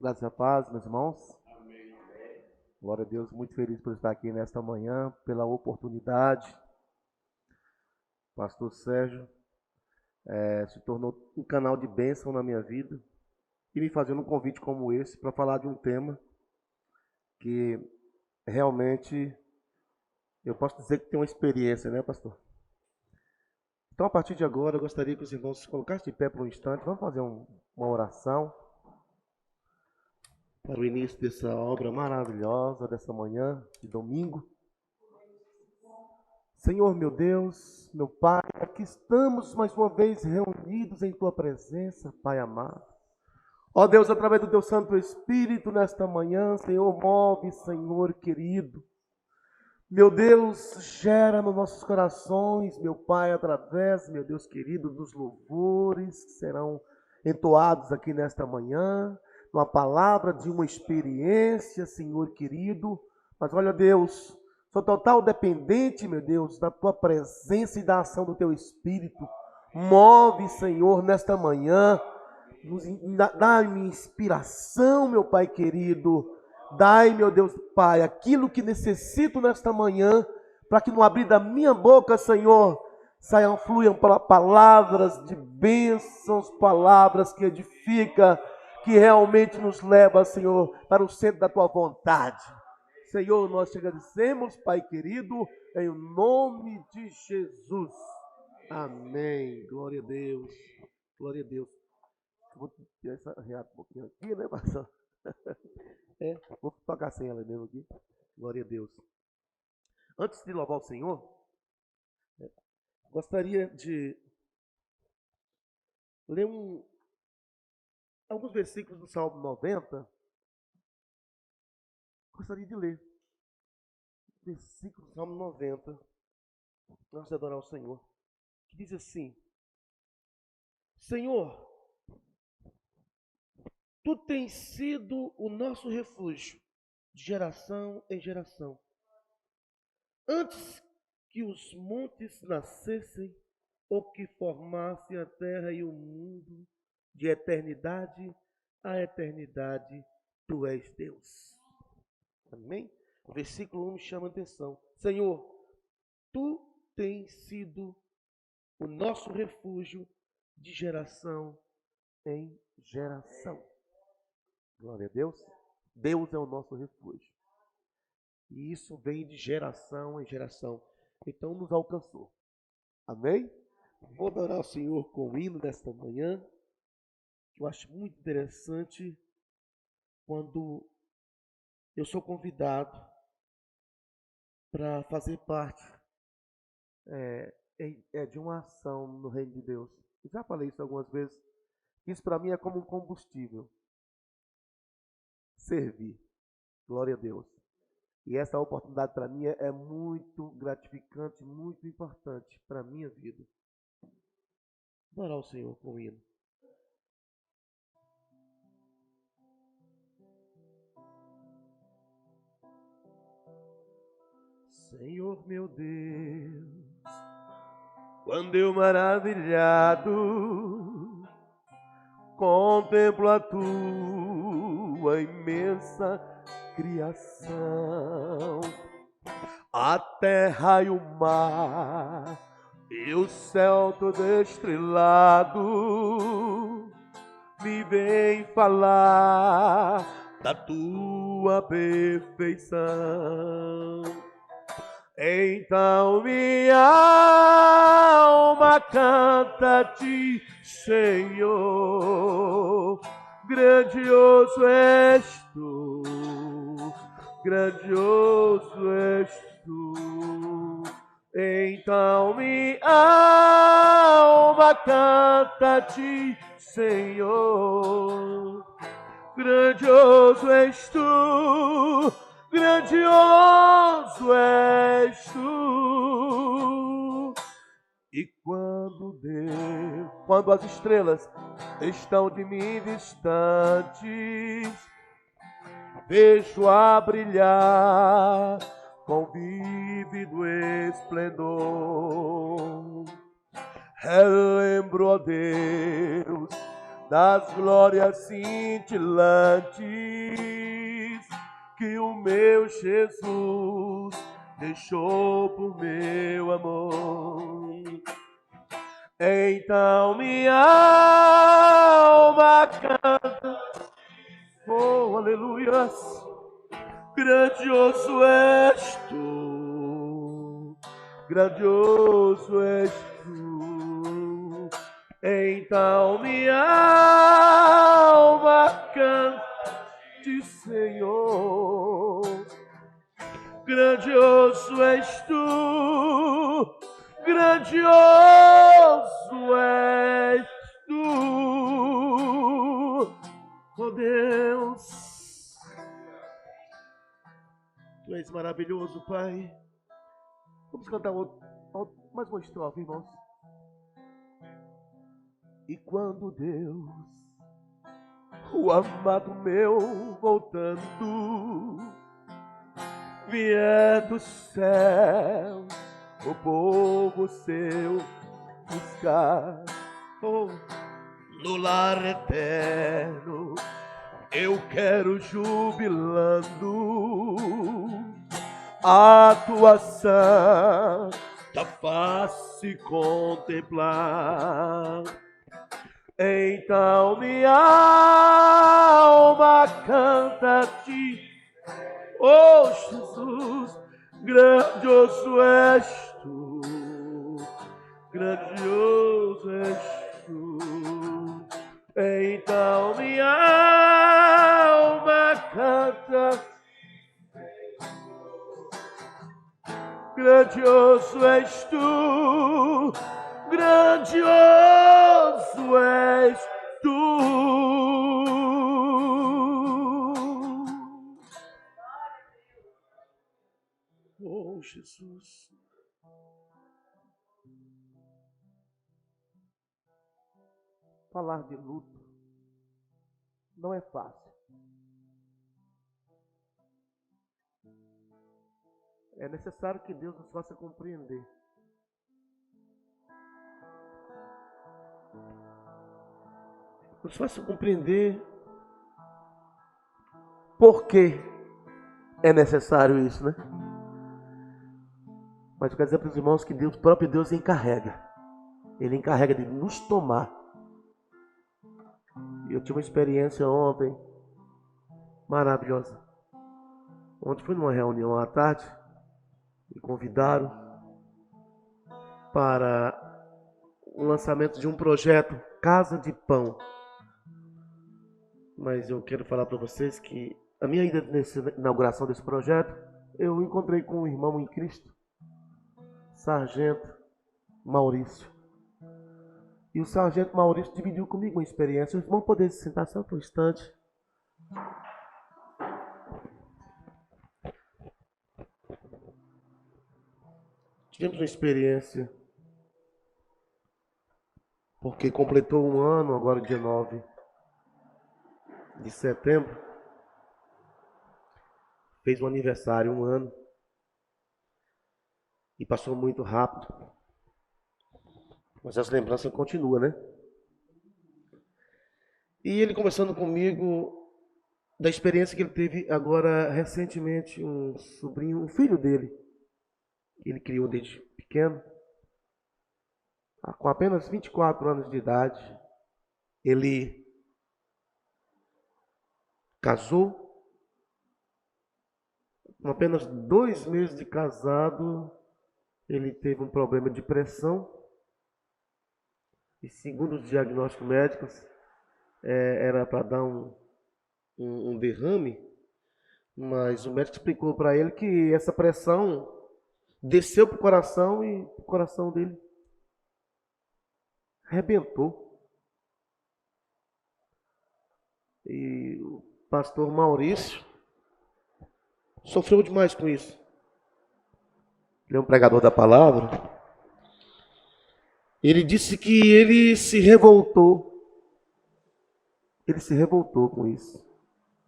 Graças a paz, meus irmãos. Glória a Deus, muito feliz por estar aqui nesta manhã, pela oportunidade. Pastor Sérgio se tornou um canal de bênção na minha vida e me fazendo um convite como esse para falar de um tema que realmente eu posso dizer que tem uma experiência, né, pastor? Então, a partir de agora, eu gostaria que os irmãos se colocassem de pé por um instante. Vamos fazer uma oração para o início dessa obra maravilhosa, dessa manhã de domingo. Senhor, meu Deus, meu Pai, aqui estamos mais uma vez reunidos em Tua presença, Pai amado. Ó Deus, através do Teu Santo Espírito nesta manhã, Senhor, move, Senhor querido. Meu Deus, gera nos nossos corações, meu Pai, através, meu Deus querido, dos louvores que serão entoados aqui nesta manhã, uma palavra de uma experiência, Senhor querido. Mas olha, Deus, sou total dependente, meu Deus, da Tua presença e da ação do Teu Espírito. Move, Senhor, nesta manhã, dá-me inspiração, meu Pai querido. Dai, meu Deus, Pai, aquilo que necessito nesta manhã, para que no abrir da minha boca, Senhor, fluam palavras de bênçãos, palavras que edificam, que realmente nos leva, Senhor, para o centro da Tua vontade. Senhor, nós te agradecemos, Pai querido, em nome de Jesus. Amém. Glória a Deus. Glória a Deus. Vou tirar essa reata um pouquinho aqui, né, pastor? Vou tocar sem ela mesmo aqui. Glória a Deus. Antes de louvar o Senhor, gostaria de ler alguns versículos do Salmo 90. Gostaria de ler. Versículo do Salmo 90. Nós de adorar o Senhor. Que diz assim: Senhor, Tu tens sido o nosso refúgio, de geração em geração. Antes que os montes nascessem, ou que formasse a terra e o mundo, de eternidade a eternidade, Tu és Deus. Amém? O versículo 1 me chama a atenção. Senhor, Tu tens sido o nosso refúgio de geração em geração. Glória a Deus. Deus é o nosso refúgio. E isso vem de geração em geração. Então nos alcançou. Amém? Vou adorar o Senhor com o hino desta manhã. Eu acho muito interessante quando eu sou convidado para fazer parte de uma ação no reino de Deus. Eu já falei isso algumas vezes. Isso para mim é como um combustível. Servir. Glória a Deus. E essa oportunidade para mim é muito gratificante, muito importante para a minha vida. Adorar o Senhor com o hino. Senhor meu Deus, quando eu maravilhado contemplo a tua imensa criação, a terra e o mar e o céu todo estrelado me vem falar da tua perfeição. Então minha alma canta-te, Senhor, grandioso és tu, grandioso és tu. Então minha alma canta-te, Senhor, grandioso és tu, grandioso és tu. E quando as estrelas estão de mim distantes, vejo a brilhar com vívido esplendor. Relembro, ó Deus, das glórias cintilantes que o meu Jesus deixou por meu amor. Então minha alma canta, oh, aleluias, grandioso és tu, grandioso és tu. Então minha alma cante, Senhor, grandioso és tu, grandioso és tu, oh Deus, tu és maravilhoso, Pai. Vamos cantar mais uma estrofe, irmãos. E quando Deus, o amado meu, voltando, vier do céu, o povo seu buscar, oh, no lar eterno, eu quero jubilando a tua santa face contemplar. Então minha alma canta-te, oh Jesus, grandioso és tu, grandioso és tu. Então minha alma canta, grandioso és tu, grandioso és tu. Oh, Jesus. Falar de luto não é fácil. É necessário que Deus nos faça compreender. Nos faça compreender por que é necessário isso, né? Mas eu quero dizer para os irmãos que Deus, próprio Deus, encarrega. Ele encarrega de nos tomar. Eu tive uma experiência ontem maravilhosa. Ontem fui numa reunião à tarde, me convidaram para o lançamento de um projeto Casa de Pão. Mas eu quero falar para vocês que a minha ida nessa inauguração desse projeto, eu encontrei com um irmão em Cristo, Sargento Maurício. E o Sargento Maurício dividiu comigo uma experiência. Os irmãos poderem se sentar só por um instante. Tivemos uma experiência, porque completou um ano, agora dia 9 de setembro. Fez um aniversário, um ano. E passou muito rápido. Mas essa lembrança continua, né? E ele conversando comigo da experiência que ele teve agora recentemente, um sobrinho, um filho dele. Ele criou desde pequeno. Com apenas 24 anos de idade, ele casou. Com apenas 2 meses de casado, ele teve um problema de pressão. E segundo os diagnósticos médicos, era para dar um derrame, mas o médico explicou para ele que essa pressão desceu para o coração e o coração dele arrebentou. E o pastor Maurício sofreu demais com isso. Ele é um pregador da palavra. Ele disse que ele se revoltou. Ele se revoltou com isso.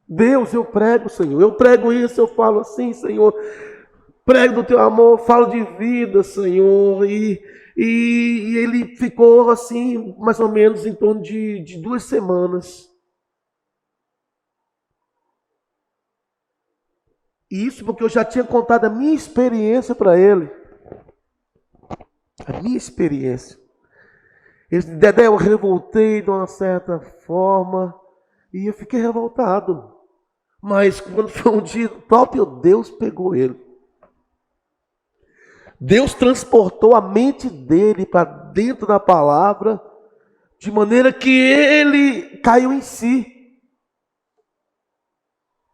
Deus, eu prego, Senhor. Eu prego isso, eu falo assim, Senhor. prego do teu amor, falo de vida, Senhor. E ele ficou assim, mais ou menos em torno de 2 semanas. E isso porque eu já tinha contado a minha experiência para ele. A minha experiência. Ele disse, Dedé, eu revoltei de uma certa forma. E eu fiquei revoltado. Mas quando foi um dia, o próprio Deus pegou ele. Deus transportou a mente dele para dentro da palavra, de maneira que ele caiu em si.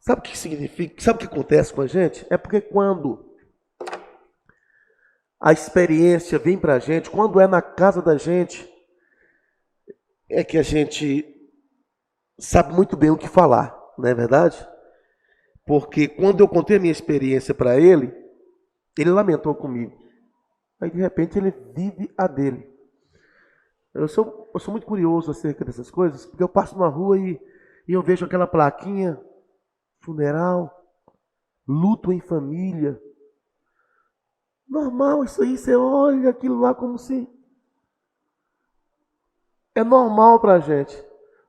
Sabe o que significa? Sabe o que acontece com a gente? É porque quando a experiência vem para a gente, quando é na casa da gente, é que a gente sabe muito bem o que falar, não é verdade? Porque quando eu contei a minha experiência para ele lamentou comigo. Aí de repente ele vive a dele. Eu sou muito curioso acerca dessas coisas, porque eu passo na rua e eu vejo aquela plaquinha, funeral, luto em família. Normal isso aí, você olha aquilo lá como se... É normal pra gente.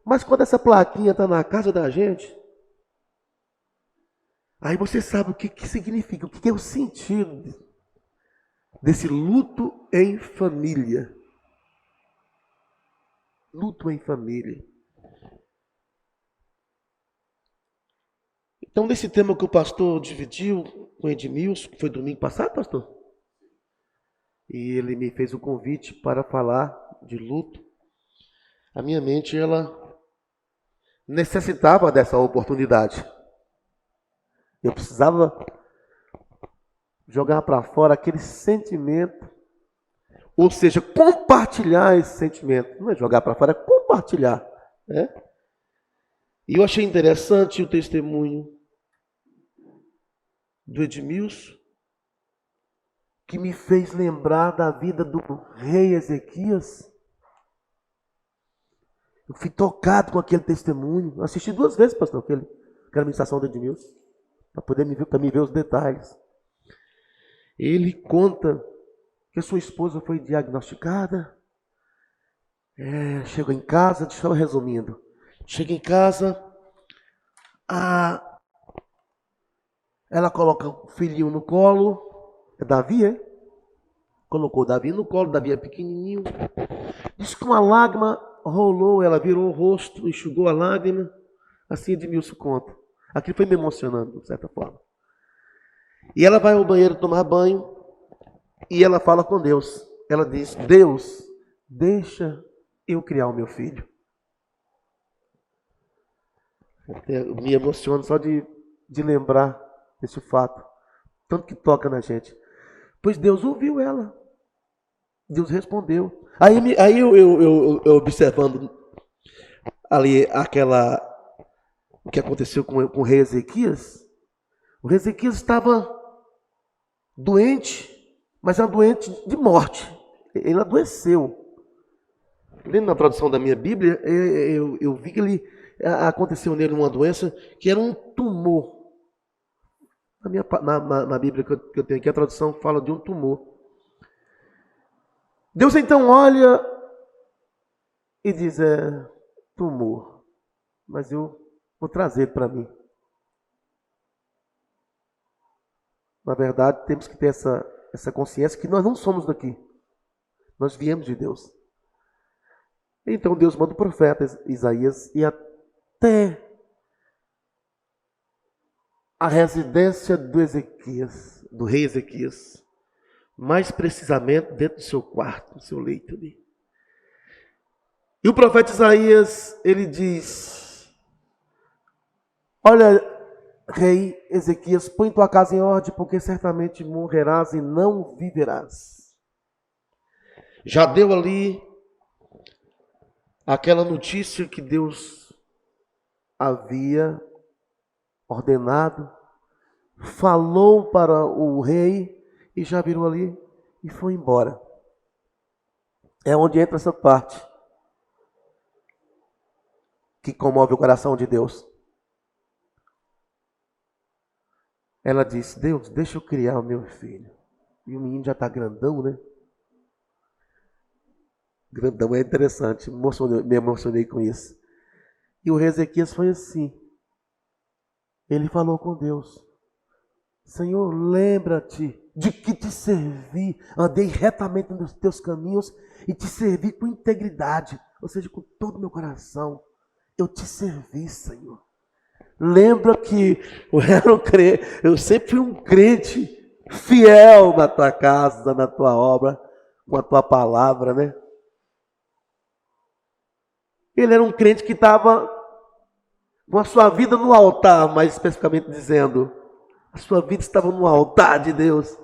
Mas quando essa plaquinha está na casa da gente, aí você sabe o que significa, o que é o sentido desse luto em família. Luto em família. Então, nesse tema que o pastor dividiu com o Edmilson, que foi domingo passado, pastor? E ele me fez o convite para falar de luto. A minha mente, ela necessitava dessa oportunidade. Eu precisava jogar para fora aquele sentimento, ou seja, compartilhar esse sentimento. Não é jogar para fora, é compartilhar. Né? E eu achei interessante o testemunho do Edmilson, que me fez lembrar da vida do rei Ezequias. Eu fui tocado com aquele testemunho. Assisti 2 vezes, pastor, aquela ministração do Edmilson, para me ver os detalhes. Ele conta que a sua esposa foi diagnosticada. Chegou em casa, deixa eu resumindo. Chega em casa, ela coloca o filhinho no colo. É Davi, é? Colocou Davi no colo, Davi é pequenininho. Diz que uma lágrima rolou, ela virou o rosto, enxugou a lágrima. Assim Edmilson conta. Aquilo foi me emocionando, de certa forma. E ela vai ao banheiro tomar banho e ela fala com Deus. Ela diz, Deus, deixa eu criar o meu filho. Eu me emociono só de lembrar desse fato. Tanto que toca na gente. Pois Deus ouviu ela. Deus respondeu. Aí eu observando ali o que aconteceu com o rei Ezequias. O rei Ezequias estava doente, mas era doente de morte. Ele adoeceu. Lendo na tradução da minha Bíblia, eu vi que aconteceu nele uma doença que era um tumor. Na Bíblia que eu tenho aqui, a tradução fala de um tumor. Deus então olha e diz, tumor, mas eu vou trazer para mim. Na verdade, temos que ter essa consciência que nós não somos daqui. Nós viemos de Deus. Então Deus manda o profeta Isaías e até a residência do rei Ezequias. Mais precisamente dentro do seu quarto, no seu leito ali. E o profeta Isaías, ele diz, olha, rei Ezequias, põe tua casa em ordem, porque certamente morrerás e não viverás. Já deu ali aquela notícia que Deus havia ordenado, falou para o rei e já virou ali e foi embora. É onde entra essa parte que comove o coração de Deus. Ela disse: Deus, deixa eu criar o meu filho. E o menino já está grandão, né? Grandão é interessante, me emocionei com isso. E o rei Ezequias foi assim. Ele falou com Deus: Senhor, lembra-te de que te servi, andei retamente nos teus caminhos e te servi com integridade, ou seja, com todo o meu coração. Eu te servi, Senhor. Lembra que eu sempre fui um crente fiel na tua casa, na tua obra, com a tua palavra, né? Ele era um crente que estava com a sua vida no altar, mais especificamente dizendo, a sua vida estava no altar de Deus.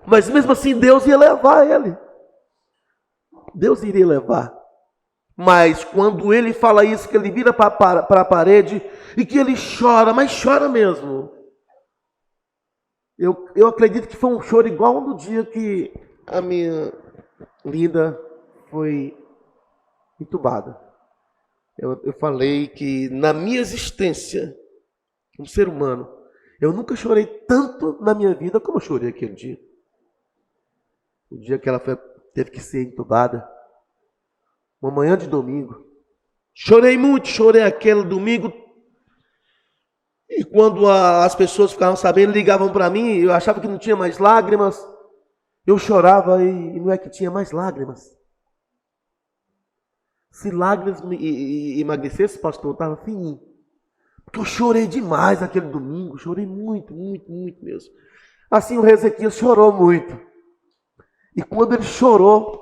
Mas mesmo assim Deus ia levar ele. Deus iria levar. Mas quando ele fala isso, que ele vira para a parede e que ele chora, mas chora mesmo. Eu acredito que foi um choro igual no dia que a minha linda foi entubada. Eu falei que na minha existência, como ser humano, eu nunca chorei tanto na minha vida como eu chorei aquele dia. O dia que ela teve que ser entubada. Uma manhã de domingo. Chorei muito, chorei aquele domingo. E quando as pessoas ficavam sabendo, ligavam para mim, eu achava que não tinha mais lágrimas. Eu chorava e não é que tinha mais lágrimas. Se lágrimas emagrecesse, pastor, eu estava fininho. Porque eu chorei demais aquele domingo. Chorei muito, muito, muito mesmo. Assim o rei Ezequias chorou muito. E quando ele chorou,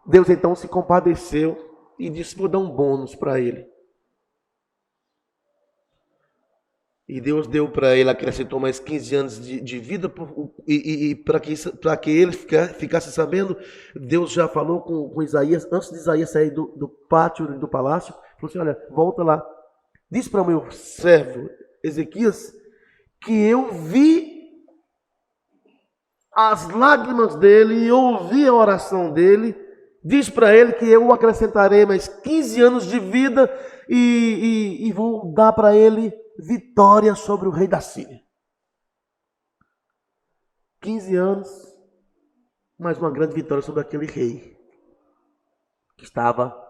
Deus então se compadeceu e disse: vou dar um bônus para ele. E Deus deu para ele, acrescentou mais 15 anos de vida. E para que ele ficasse sabendo, Deus já falou com Isaías, antes de Isaías sair do pátio, do palácio, falou assim: olha, volta lá. Diz para o meu servo Ezequias que eu vi as lágrimas dele e ouvi a oração dele. Diz para ele que eu acrescentarei mais 15 anos de vida e vou dar para ele vitória sobre o rei da Síria. 15 anos, mais uma grande vitória sobre aquele rei que estava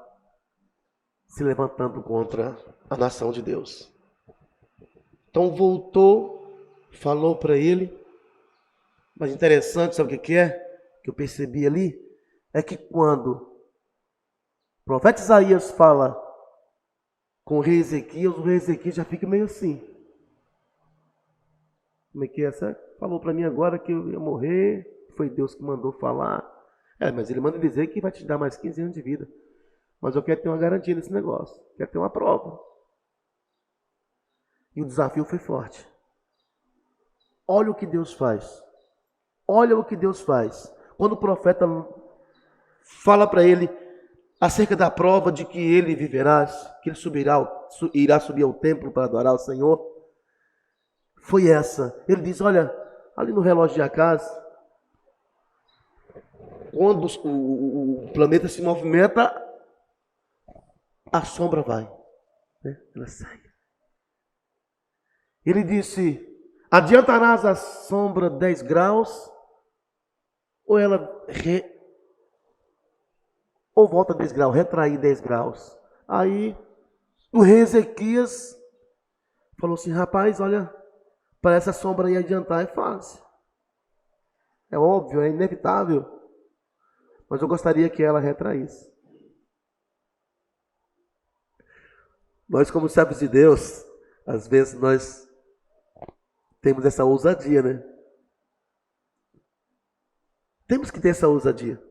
se levantando contra a nação de Deus. Então voltou, falou para ele. Mas interessante, sabe o que é? Que eu percebi ali? É que quando o profeta Isaías fala com o rei Ezequias já fica meio assim. Como é que é? Você falou para mim agora que eu ia morrer, foi Deus que mandou falar. Mas ele manda dizer que vai te dar mais 15 anos de vida. Mas eu quero ter uma garantia nesse negócio, quero ter uma prova. E o desafio foi forte. Olha o que Deus faz. Olha o que Deus faz. Quando o profeta fala para ele acerca da prova de que ele viverá, que ele irá subir ao templo para adorar o Senhor, foi essa. Ele diz: olha, ali no relógio de Acaz, quando o planeta se movimenta, a sombra vai, né? Ela sai. Ele disse: adiantarás a sombra 10 graus, ou ela ou volta 10 graus, retrair 10 graus. Aí o rei Ezequias falou assim: rapaz, olha, para essa sombra aí adiantar é fácil. É óbvio, é inevitável. Mas eu gostaria que ela retraísse. Nós, como servos de Deus, às vezes nós temos essa ousadia, né? Temos que ter essa ousadia.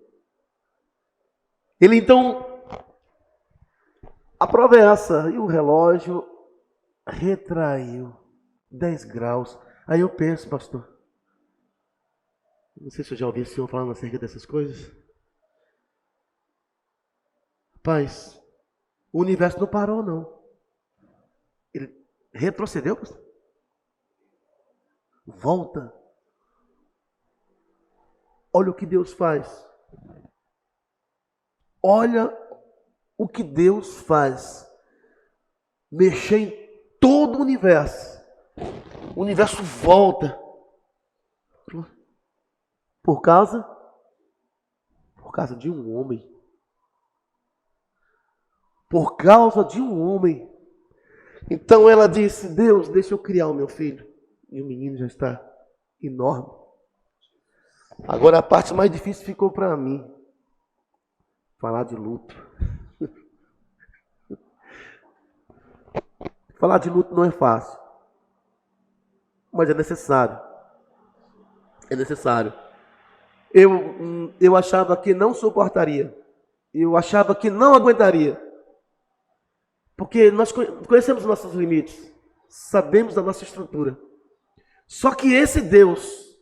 Ele então, a prova é essa, e o relógio retraiu 10 graus. Aí eu penso, pastor, não sei se eu já ouvi o senhor falando acerca dessas coisas. Rapaz, o universo não parou, não. Ele retrocedeu, pastor. Volta. Olha o que Deus faz. Olha o que Deus faz. Mexer em todo o universo. O universo volta. Por causa de um homem. Por causa de um homem. Então ela disse: Deus, deixa eu criar o meu filho. E o menino já está enorme. Agora a parte mais difícil ficou para mim. Falar de luto. Falar de luto não é fácil. Mas é necessário. É necessário. Eu achava que não suportaria. Eu achava que não aguentaria. Porque nós conhecemos nossos limites. Sabemos da nossa estrutura. Só que esse Deus,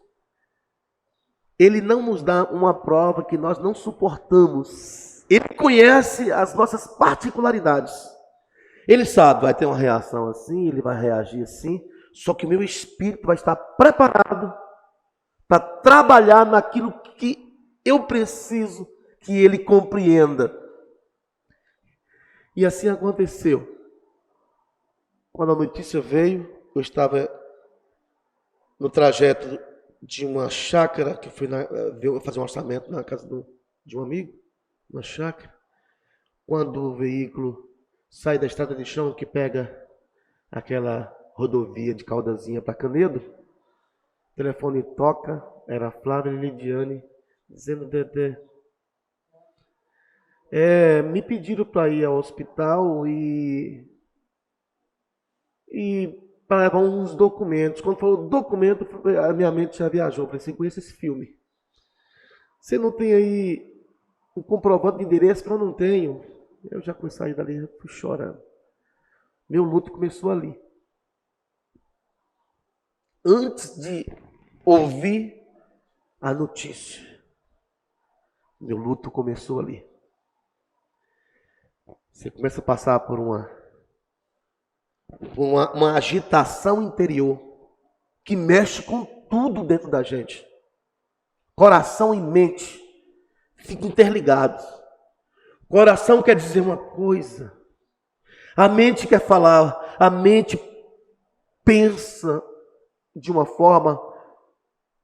Ele não nos dá uma prova que nós não suportamos. Ele conhece as nossas particularidades. Ele sabe, vai ter uma reação assim, ele vai reagir assim. Só que o meu espírito vai estar preparado para trabalhar naquilo que eu preciso que ele compreenda. E assim aconteceu. Quando a notícia veio, eu estava no trajeto de uma chácara, que fui fazer um orçamento na casa de um amigo, uma chácara. Quando o veículo sai da estrada de chão, que pega aquela rodovia de Caldazinha para Canedo, o telefone toca, era a Flávia Lidiane, dizendo: Dedé, me pediram para ir ao hospital e para levar uns documentos. Quando falou documento, a minha mente já viajou. Eu falei assim: conheço esse filme. Você não tem aí um comprovante de endereço? Eu não tenho. Eu já saí dali, fui chorando. Meu luto começou ali. Antes de ouvir a notícia, meu luto começou ali. Você começa a passar por uma agitação interior que mexe com tudo dentro da gente. Coração e mente ficam interligados. Coração quer dizer uma coisa, a mente quer falar, a mente pensa de uma forma,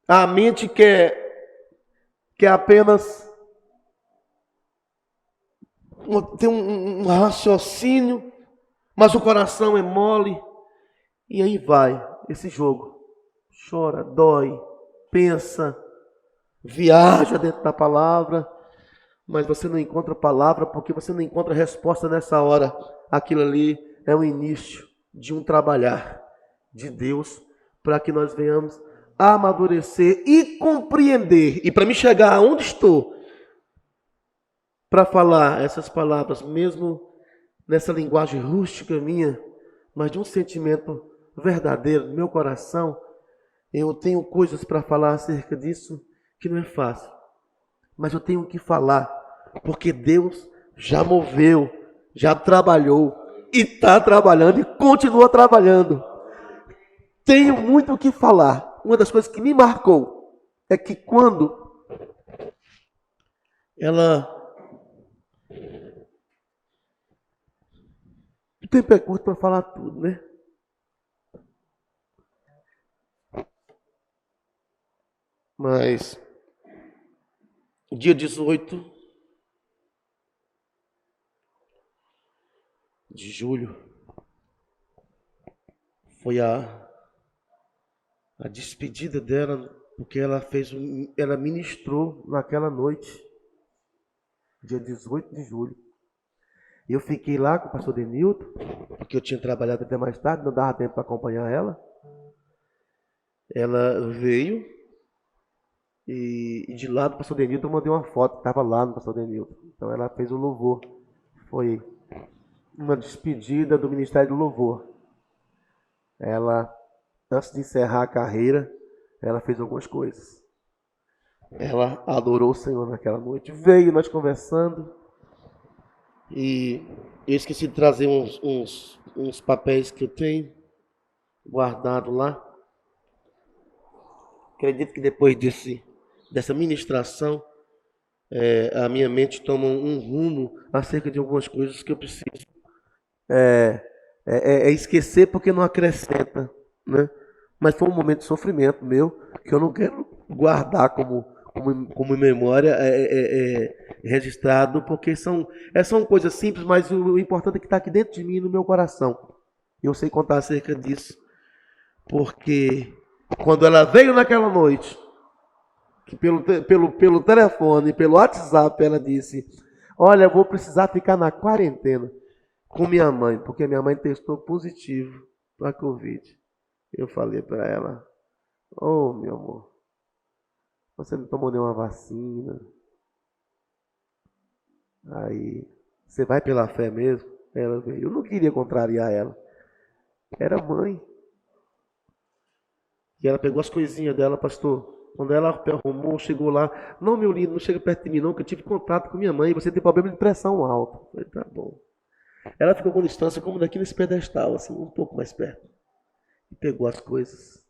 a mente quer apenas ter um raciocínio, mas o coração é mole. E aí vai esse jogo. Chora, dói, pensa, viaja dentro da palavra, mas você não encontra palavra porque você não encontra resposta nessa hora. Aquilo ali é o início de um trabalhar de Deus para que nós venhamos amadurecer e compreender. E para me chegar aonde estou, para falar essas palavras, mesmo nessa linguagem rústica minha, mas de um sentimento verdadeiro no meu coração, eu tenho coisas para falar acerca disso que não é fácil. Mas eu tenho que falar, porque Deus já moveu, já trabalhou, e está trabalhando, e continua trabalhando. Tenho muito o que falar. Uma das coisas que me marcou é que quando ela... O tempo é curto para falar tudo, né? Mas, dia 18 de julho, foi a despedida dela, porque ela ministrou naquela noite, dia 18 de julho. Eu fiquei lá com o pastor Denilton, porque eu tinha trabalhado até mais tarde, não dava tempo para acompanhar ela. Ela veio e de lá do pastor Denilton eu mandei uma foto, estava lá no pastor Denilton. Então ela fez o louvor. Foi uma despedida do Ministério do Louvor. Ela, antes de encerrar a carreira, ela fez algumas coisas. Ela adorou o Senhor naquela noite. Veio nós conversando. E eu esqueci de trazer uns papéis que eu tenho guardado lá. Acredito que depois dessa ministração, a minha mente toma um rumo acerca de algumas coisas que eu preciso esquecer porque não acrescenta, né? Mas foi um momento de sofrimento meu, que eu não quero guardar como memória registrado, porque são coisas simples, mas o importante é que está aqui dentro de mim, no meu coração. Eu sei contar acerca disso, porque quando ela veio naquela noite, que pelo telefone, pelo WhatsApp, ela disse: olha, eu vou precisar ficar na quarentena com minha mãe, porque minha mãe testou positivo para a Covid. Eu falei para ela: oh, meu amor, você não tomou nenhuma vacina. Aí, você vai pela fé mesmo? Ela veio. Eu não queria contrariar ela. Era mãe. E ela pegou as coisinhas dela, pastor. Quando ela arrumou, chegou lá. Não, meu lindo, não chega perto de mim não, que eu tive contato com minha mãe. Você tem problema de pressão alta. Eu falei, tá bom. Ela ficou com distância, como daqui nesse pedestal, assim, um pouco mais perto. E pegou as coisas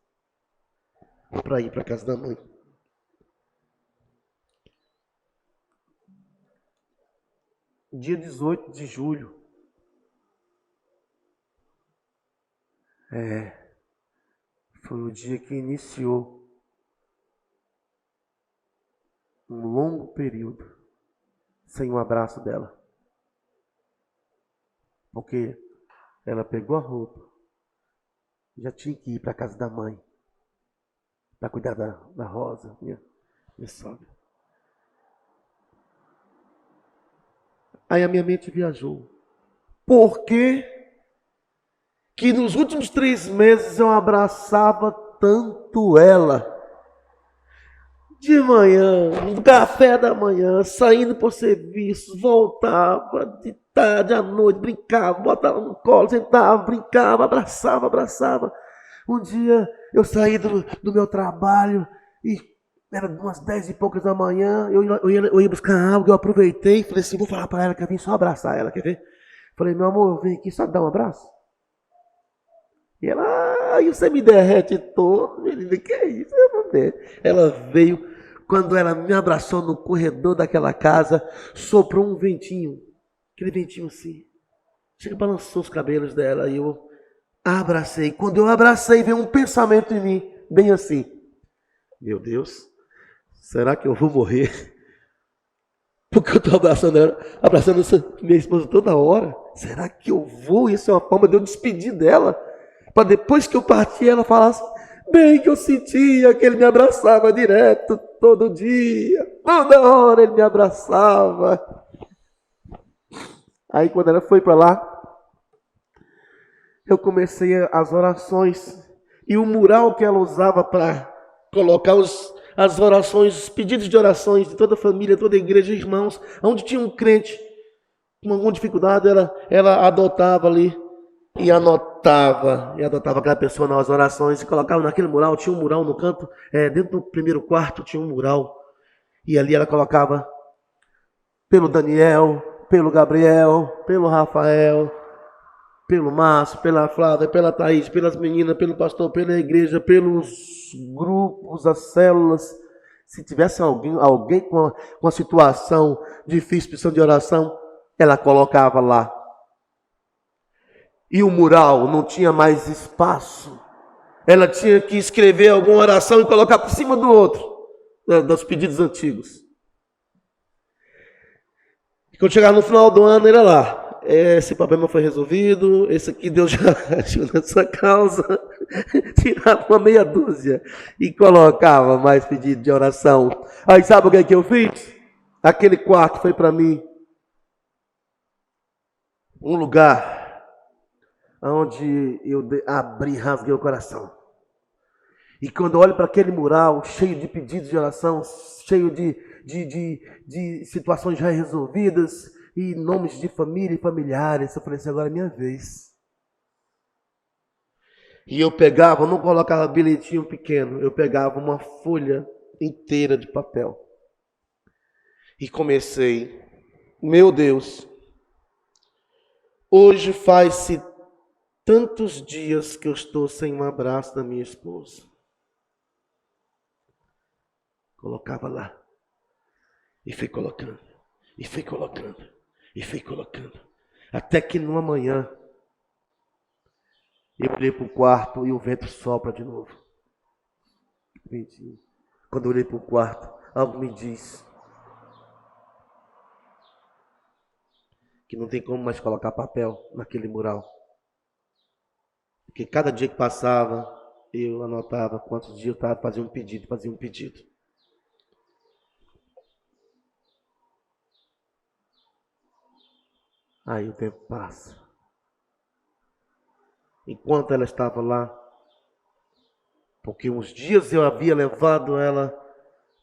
para ir para casa da mãe. Dia 18 de julho. Foi o dia que iniciou um longo período sem um abraço dela. Porque ela pegou a roupa, já tinha que ir para a casa da mãe, para cuidar da Rosa, minha sogra. Aí a minha mente viajou. Por que nos últimos 3 meses eu abraçava tanto ela? De manhã, no café da manhã, saindo por serviço, voltava, de tarde à noite, brincava, botava no colo, sentava, brincava, abraçava. Um dia eu saí do meu trabalho e era umas 10 e poucas da manhã, eu ia buscar água, eu aproveitei e falei assim, vou falar para ela que eu vim só abraçar ela, quer ver? Falei, meu amor, vem aqui só dar um abraço. E ela, aí você me derrete todo, menina, que é isso? Ela veio, quando ela me abraçou no corredor daquela casa, soprou um ventinho, aquele ventinho assim, chega, balançou os cabelos dela e eu abracei. Quando eu abracei, veio um pensamento em mim, bem assim, meu Deus, será que eu vou morrer? Porque eu estou abraçando minha esposa toda hora. Será que eu vou? Isso é uma forma de eu despedir dela. Para depois que eu partir, ela falasse, bem que eu sentia que ele me abraçava direto, todo dia. Toda hora ele me abraçava. Aí quando ela foi para lá, eu comecei as orações. E o mural que ela usava para colocar as orações, os pedidos de orações de toda a família, toda a igreja, irmãos, onde tinha um crente com alguma dificuldade, ela adotava ali e adotava aquela pessoa nas orações e colocava naquele mural. Tinha um mural no canto, dentro do primeiro quarto tinha um mural, e ali ela colocava pelo Daniel, pelo Gabriel, pelo Rafael, pelo Márcio, pela Flávia, pela Thaís, pelas meninas, pelo pastor, pela igreja, pelos grupos, as células. Se tivesse alguém com uma situação difícil, precisando de oração, ela colocava lá. E o mural não tinha mais espaço. Ela tinha que escrever alguma oração e colocar por cima do outro, dos pedidos antigos. E quando chegava no final do ano, era lá. Esse problema foi resolvido, esse aqui Deus já agiu nessa causa. Tirava uma meia dúzia e colocava mais pedido de oração. Aí sabe o que é que eu fiz? Aquele quarto foi para mim um lugar onde eu abri, rasguei o coração. E quando eu olho para aquele mural cheio de pedidos de oração, cheio de situações já resolvidas, e nomes de família e familiares, eu falei assim, agora é minha vez. E eu pegava, não colocava bilhetinho pequeno, eu pegava uma folha inteira de papel. E comecei, meu Deus, hoje faz-se tantos dias que eu estou sem um abraço da minha esposa. Colocava lá. E fui colocando. E fui colocando. E fui colocando. Até que numa manhã, Eu olhei para o quarto e o vento sopra de novo. Quando eu olhei para o quarto, algo me diz que não tem como mais colocar papel naquele mural. Porque cada dia que passava, eu anotava quantos dias eu estava fazendo um pedido. Aí o tempo passa. Enquanto ela estava lá, porque uns dias eu havia levado ela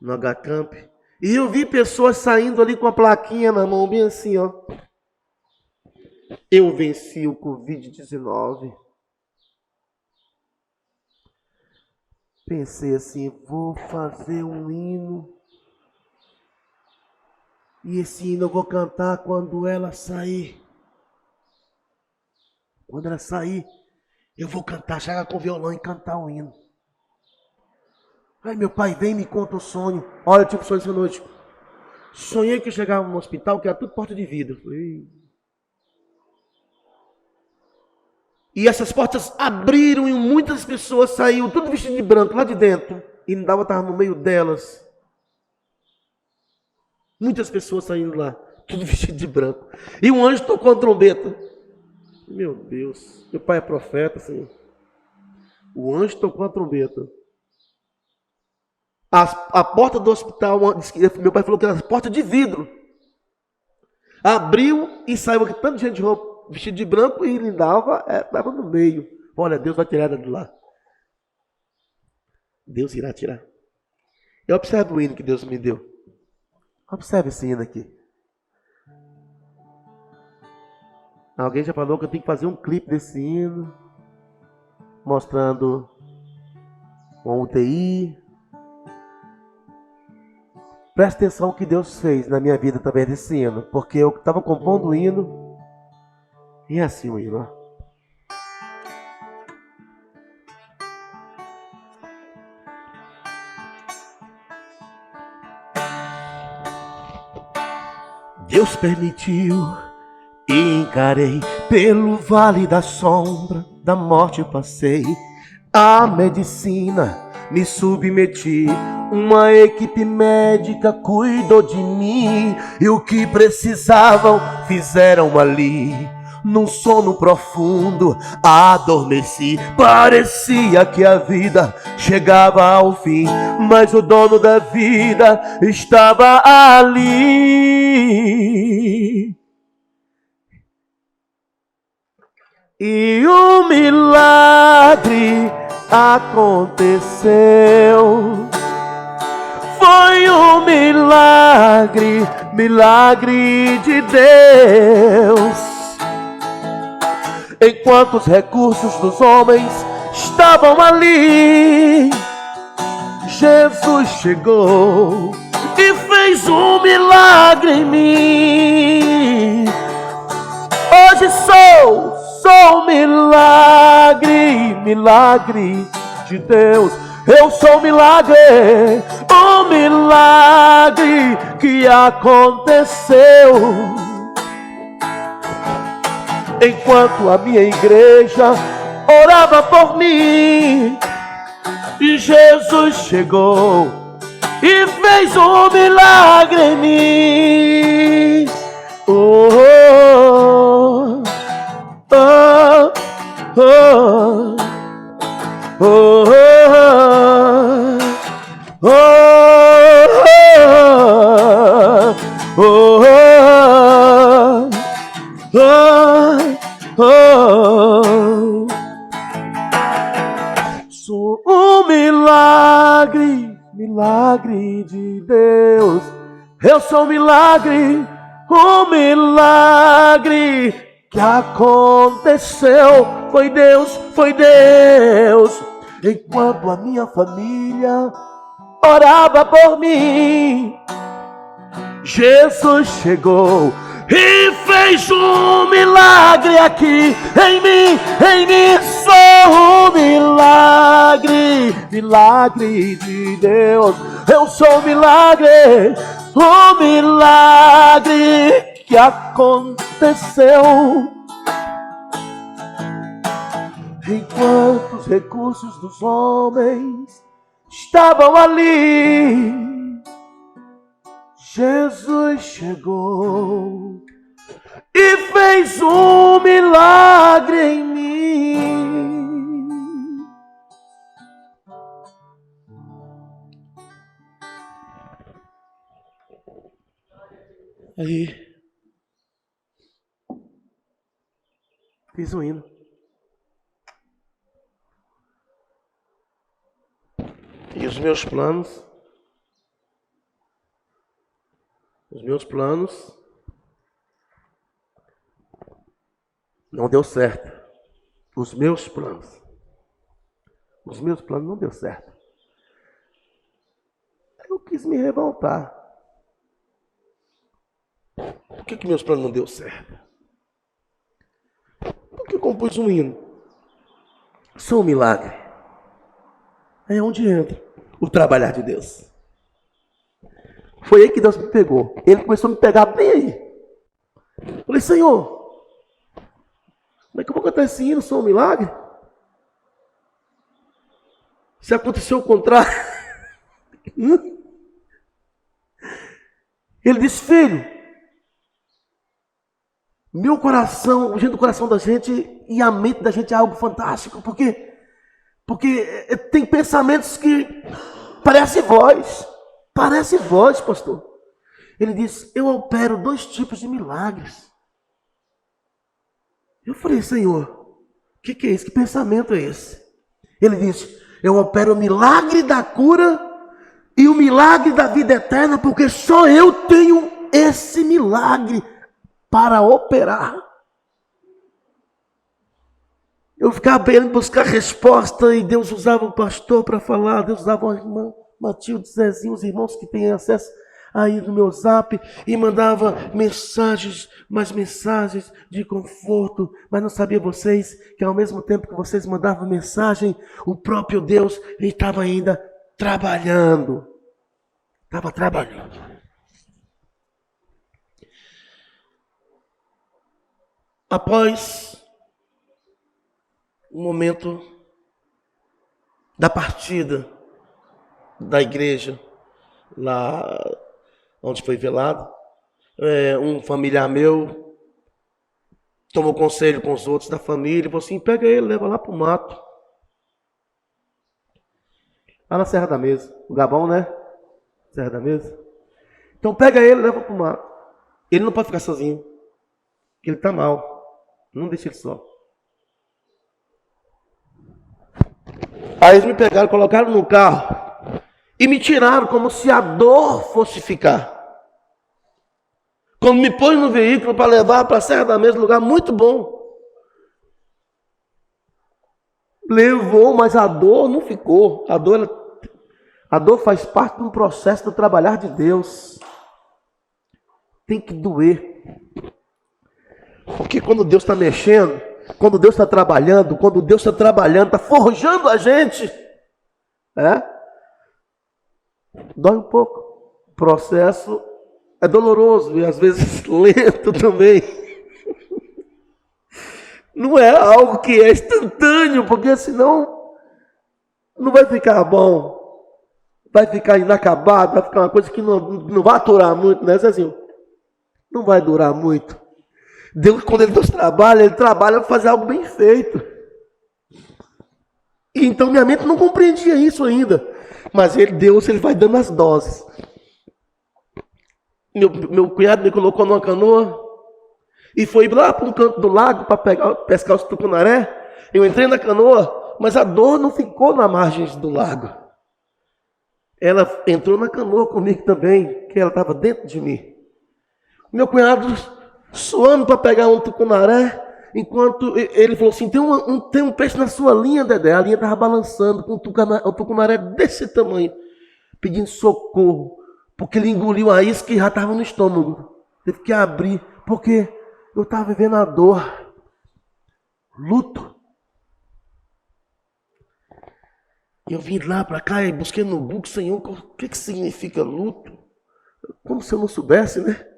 no H-Camp, e eu vi pessoas saindo ali com a plaquinha na mão, bem assim, ó. Eu venci o Covid-19. Pensei assim, vou fazer um hino. E esse hino eu vou cantar quando ela sair. Quando ela sair, eu vou cantar, chegar com o violão e cantar o hino. Aí meu pai vem e me conta o sonho. Olha, eu tive um sonho essa noite. Sonhei que eu chegava no hospital, que era tudo porta de vidro. E essas portas abriram e muitas pessoas saíram, tudo vestido de branco, lá de dentro. E não dava, estava no meio delas. Muitas pessoas saindo lá, tudo vestido de branco. E um anjo tocou a trombeta. Meu Deus, meu pai é profeta, Senhor. O anjo tocou a trombeta. A porta do hospital, meu pai falou que era porta de vidro. Abriu e saiu aqui, tanta gente de roupa, vestido de branco, e ele estava no meio. Olha, Deus vai tirar ela de lá. Deus irá tirar. Eu observo o hino que Deus me deu. Observe esse hino aqui. Alguém já falou que eu tenho que fazer um clipe desse hino, mostrando uma UTI. Presta atenção no que Deus fez na minha vida através desse hino, porque eu estava compondo o hino, e é assim o hino, ó. Deus permitiu e encarei, pelo vale da sombra da morte eu passei. A medicina me submeti, uma equipe médica cuidou de mim, e o que precisavam fizeram ali. Num sono profundo adormeci, parecia que a vida chegava ao fim, mas o dono da vida estava ali. E um milagre aconteceu. Foi um milagre, milagre de Deus. Enquanto os recursos dos homens estavam ali, Jesus chegou e fez um milagre em mim. Hoje sou um milagre, milagre de Deus. Eu sou um milagre que aconteceu. Enquanto a minha igreja orava por mim, e Jesus chegou e fez um milagre em mim. Oh, oh, oh, oh, oh, oh, oh, oh, oh. Sou um milagre, milagre de Deus. Eu sou um milagre que aconteceu. Foi Deus, foi Deus. Enquanto a minha família orava por mim, Jesus chegou e fez um milagre aqui em mim, sou um milagre, milagre de Deus. Eu sou um milagre que aconteceu. Enquanto os recursos dos homens estavam ali, Jesus chegou e fez um milagre em mim. Aí, fiz um hino. E os meus planos não deu certo. Os meus planos não deu certo. Eu quis me revoltar. Por que meus planos não deu certo? Porque eu compus um hino. Sou um milagre. É onde entra o trabalhar de Deus. Foi aí que Deus me pegou. Ele começou a me pegar bem aí. Falei, Senhor, como é que eu vou cantar esse hino? Sou um milagre? Se aconteceu o contrário. Ele disse, filho, meu coração, o jeito do coração da gente e a mente da gente é algo fantástico, porque tem pensamentos que parece voz, pastor. Ele disse, eu opero 2 tipos de milagres. Eu falei, Senhor, o que é isso? Que pensamento é esse? Ele disse, eu opero o milagre da cura e o milagre da vida eterna, porque só eu tenho esse milagre para operar. Eu ficava querendo buscar resposta e Deus usava o pastor para falar, Deus usava a irmã Matilde, Zezinho, os irmãos que têm acesso aí no meu zap e mandava mensagens de conforto, mas não sabia vocês que ao mesmo tempo que vocês mandavam mensagem, o próprio Deus estava ainda trabalhando. Estava trabalhando. Após o momento da partida da igreja, lá onde foi velado, um familiar meu tomou conselho com os outros da família e falou assim, pega ele, leva lá para o mato. Lá na Serra da Mesa, o Gabão, né? Serra da Mesa. Então pega ele, leva para o mato. Ele não pode ficar sozinho, porque ele está mal. Não deixa ele só. Aí eles me pegaram, colocaram no carro e me tiraram como se a dor fosse ficar. Quando me pôs no veículo para levar para a Serra da Mesa, lugar muito bom. Levou, mas a dor não ficou. A dor faz parte de um processo do trabalhar de Deus. Tem que doer. Porque quando Deus está mexendo, quando Deus está trabalhando, está forjando a gente, dói um pouco. O processo é doloroso e às vezes lento também. Não é algo que é instantâneo, porque senão não vai ficar bom. Vai ficar inacabado, vai ficar uma coisa que não vai durar muito, né, Zezinho? Não vai durar muito. Deus, quando Deus trabalha, Ele trabalha para fazer algo bem feito. E então minha mente não compreendia isso ainda. Mas Deus vai dando as doses. Meu cunhado me colocou numa canoa e foi lá para um canto do lago para pescar os tucunaré. Eu entrei na canoa, mas a dor não ficou na margem do lago. Ela entrou na canoa comigo também, que ela estava dentro de mim. Meu cunhado suando para pegar um tucunaré, enquanto ele falou assim, tem um peixe na sua linha, Dedé. A linha estava balançando, com um tucunaré desse tamanho, pedindo socorro, porque ele engoliu a isca e já estava no estômago. Teve que abrir, porque eu estava vivendo a dor, luto. Eu vim lá para cá e busquei no Google, Senhor, o que significa luto? Como se eu não soubesse, né?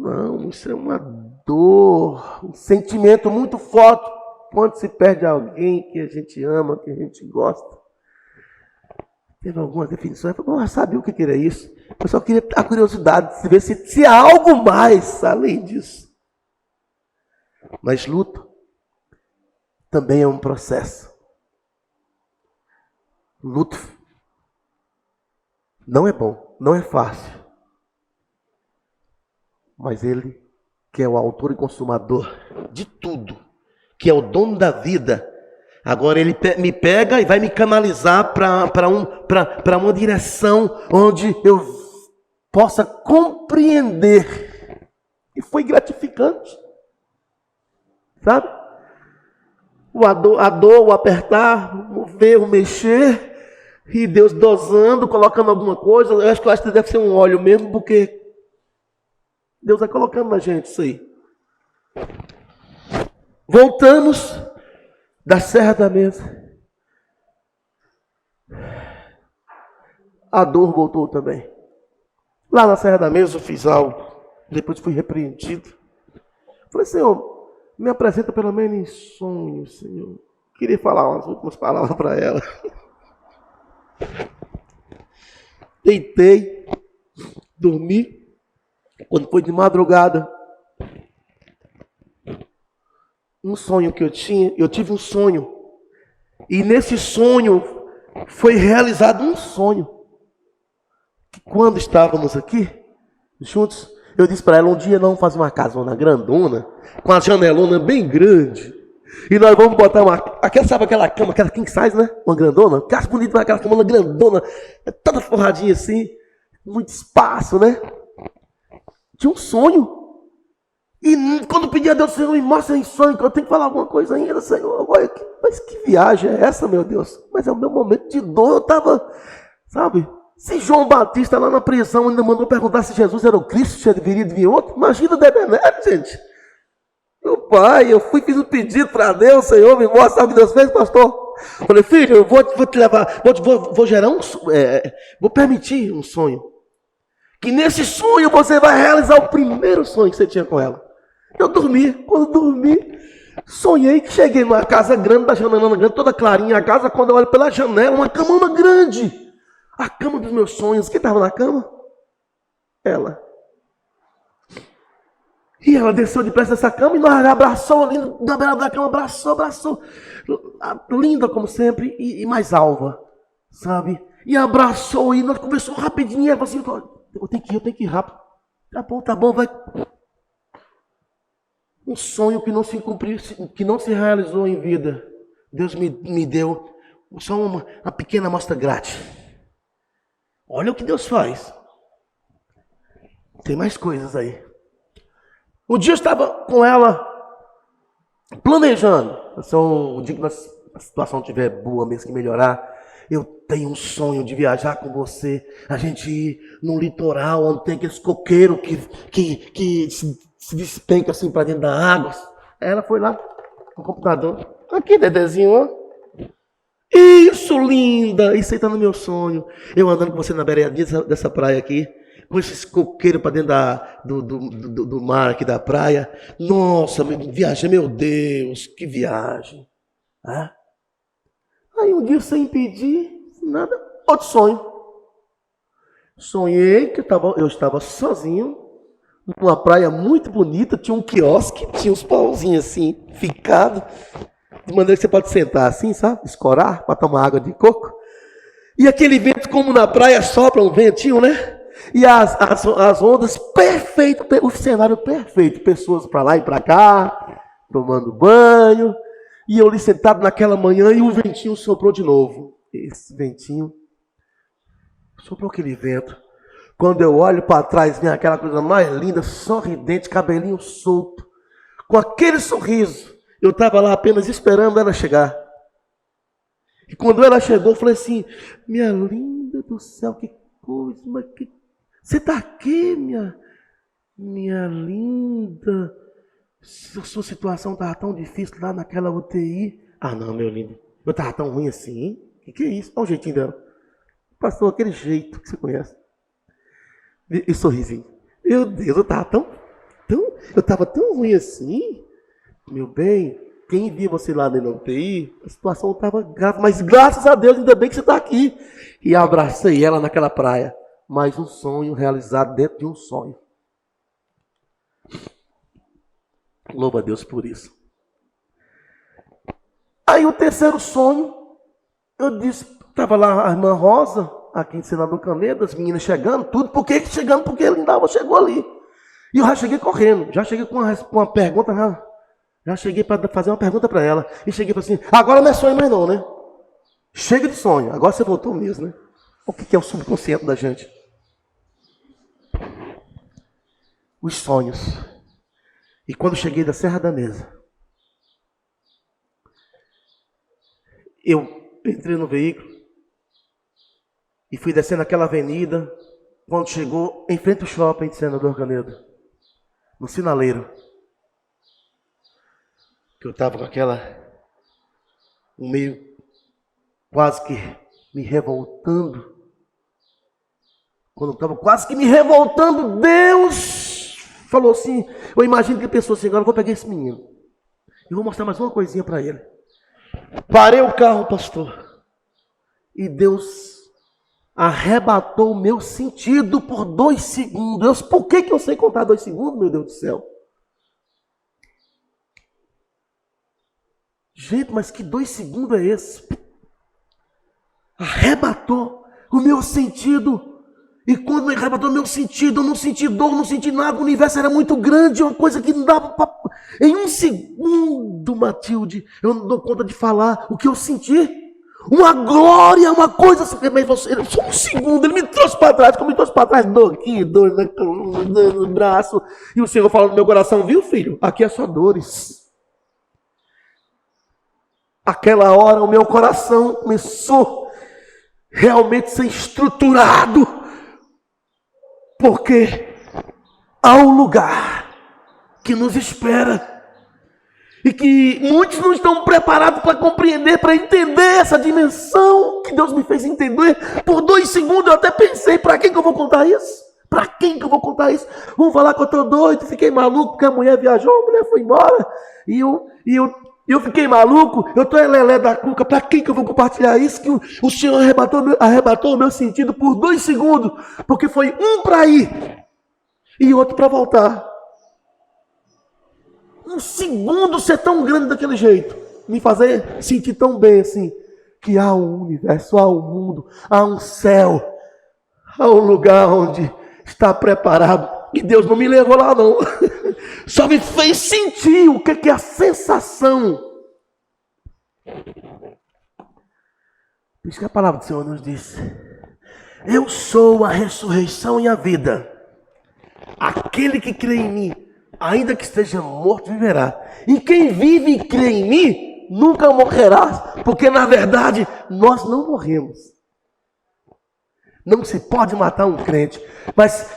Não, isso é uma dor, um sentimento muito forte quando se perde alguém que a gente ama, que a gente gosta. Teve alguma definição? Eu falei, sabia o que era isso? Eu só queria a curiosidade de ver se há algo mais além disso. Mas luto também é um processo. Luto não é bom, não é fácil. Mas Ele, que é o autor e consumador de tudo, que é o dono da vida, agora Ele me pega e vai me canalizar para uma direção onde eu possa compreender. E foi gratificante. Sabe? A dor, o apertar, o mover, o mexer, e Deus dosando, colocando alguma coisa. Eu acho que deve ser um óleo mesmo, porque Deus vai colocando na gente isso aí. Voltamos da Serra da Mesa. A dor voltou também. Lá na Serra da Mesa eu fiz algo. Depois fui repreendido. Falei, Senhor, me apresenta pelo menos em sonho, Senhor. Queria falar umas últimas palavras para ela. Deitei, dormi. Quando foi de madrugada, um sonho que eu tive um sonho. E nesse sonho foi realizado um sonho. Quando estávamos aqui, juntos, eu disse para ela, um dia nós vamos fazer uma casona grandona, com a janelona bem grande. E nós vamos botar sabe aquela cama, aquela king size, né? Uma grandona. Que acho bonito, aquela cama grandona, toda forradinha assim, muito espaço, né? Tinha um sonho. E quando pedi a Deus, Senhor, me mostra em sonho, que eu tenho que falar alguma coisa ainda, Senhor. Mas que viagem é essa, meu Deus? Mas é o meu momento de dor, eu estava, sabe? Se João Batista lá na prisão ainda mandou perguntar se Jesus era o Cristo, se deveria vir outro, imagina o Debeneto, gente. Meu pai, eu fiz um pedido para Deus, Senhor, me mostra o que Deus fez, pastor. Falei, filho, eu vou te levar, vou gerar vou permitir um sonho. Que nesse sonho você vai realizar o primeiro sonho que você tinha com ela. Eu dormi, quando dormi, sonhei que cheguei numa casa grande, da janela grande, toda clarinha a casa, quando eu olho pela janela, uma camona grande. A cama dos meus sonhos. Quem estava na cama? Ela. E ela desceu depressa dessa cama e nós abraçou ali na beira da cama, abraçou. Linda como sempre e mais alva, sabe? E abraçou e nós conversamos rapidinho. E ela falou assim, eu tenho que ir rápido. Tá bom, vai. Um sonho que não se cumpriu, que não se realizou em vida. Deus me deu só uma pequena amostra grátis. Olha o que Deus faz. Tem mais coisas aí. Um dia eu estava com ela planejando. O dia que a situação estiver boa mesmo, que melhorar, eu tenho um sonho de viajar com você. A gente ir num litoral onde tem aqueles coqueiros que se despenca assim para dentro da água. Ela foi lá no computador. Aqui, Dedezinho, ó. Isso, linda! Isso aí tá no meu sonho. Eu andando com você na beiradinha dessa praia aqui, com esses coqueiros para dentro do mar aqui da praia. Nossa, viagem, meu Deus, que viagem. Ah? Aí um dia, sem pedir, nada, outro sonho. Sonhei que eu estava sozinho, numa praia muito bonita, tinha um quiosque, tinha uns pauzinhos assim, ficado. De maneira que você pode sentar assim, sabe? Escorar para tomar água de coco. E aquele vento, como na praia, sopra um ventinho, né? E as ondas, perfeito, o cenário perfeito. Pessoas para lá e para cá, tomando banho. E eu ali sentado naquela manhã e o ventinho soprou de novo. Esse ventinho, soprou aquele vento. Quando eu olho para trás, vem aquela coisa mais linda, sorridente, cabelinho solto. Com aquele sorriso. Eu estava lá apenas esperando ela chegar. E quando ela chegou, eu falei assim, minha linda do céu, que coisa, mas que... Você está aqui, minha linda. Sua situação estava tão difícil lá naquela UTI. Ah, não, meu lindo. Eu estava tão ruim assim, hein? Que é isso? Olha o jeitinho dela. Passou aquele jeito que você conhece. E sorrisinho. Meu Deus, eu estava tão ruim assim. Meu bem, quem via você lá dentro da UTI, a situação estava grave, mas graças a Deus, ainda bem que você está aqui. E abracei ela naquela praia. Mais um sonho realizado dentro de um sonho. Louva a Deus por isso. Aí o terceiro sonho, eu disse, estava lá a irmã Rosa, aqui em Senador Canedo, as meninas chegando, tudo, por que chegando? Porque ele ainda chegou ali. E eu já cheguei correndo, já cheguei com uma pergunta, já cheguei para fazer uma pergunta para ela. E cheguei e falei assim, agora não é sonho mais não, né? Chega de sonho, agora você voltou mesmo, né? O que é o subconsciente da gente? Os sonhos. E quando cheguei da Serra da Mesa, eu entrei no veículo e fui descendo aquela avenida. Quando chegou em frente ao shopping de Senador Canedo, no sinaleiro, que eu estava com aquela, meio quase que me revoltando. Quando eu estava quase que me revoltando, Deus falou assim, eu imagino que ele pensou assim, agora eu vou pegar esse menino, e vou mostrar mais uma coisinha para ele. Parei o carro, pastor, e Deus arrebatou o meu sentido por 2 segundos. Deus, por que eu sei contar 2 segundos, meu Deus do céu? Gente, mas que 2 segundos é esse? Arrebatou o meu sentido. E quando me arrebatou o meu sentido, eu não senti dor, não senti nada. O universo era muito grande, uma coisa que não dava para... Em 1 segundo, Matilde, eu não dou conta de falar o que eu senti. Uma glória, uma coisa assim. Mas só 1 segundo, ele me trouxe para trás. Como me trouxe para trás, dor aqui, dor no braço. E o Senhor falou no meu coração, viu, filho? Aqui é só dores. Aquela hora o meu coração começou realmente a ser estruturado, porque há um lugar que nos espera e que muitos não estão preparados para compreender, para entender essa dimensão que Deus me fez entender. Por 2 segundos eu até pensei, para quem que eu vou contar isso? Para quem que eu vou contar isso? Vão falar que eu estou doido, fiquei maluco porque a mulher viajou, a mulher foi embora e eu fiquei maluco, eu estou lelé da cuca. Para quem que eu vou compartilhar isso? Que o Senhor arrebatou o meu sentido por 2 segundos, porque foi um para ir e outro para voltar. 1 segundo ser tão grande daquele jeito, me fazer sentir tão bem assim, que há um universo, há um mundo, há um céu, há um lugar onde está preparado. E Deus não me levou lá não, só me fez sentir o que é a sensação. Por isso que a palavra do Senhor nos diz, eu sou a ressurreição e a vida, aquele que crê em mim, ainda que esteja morto, viverá. E quem vive e crê em mim, nunca morrerá. Porque na verdade, nós não morremos. Não se pode matar um crente. Mas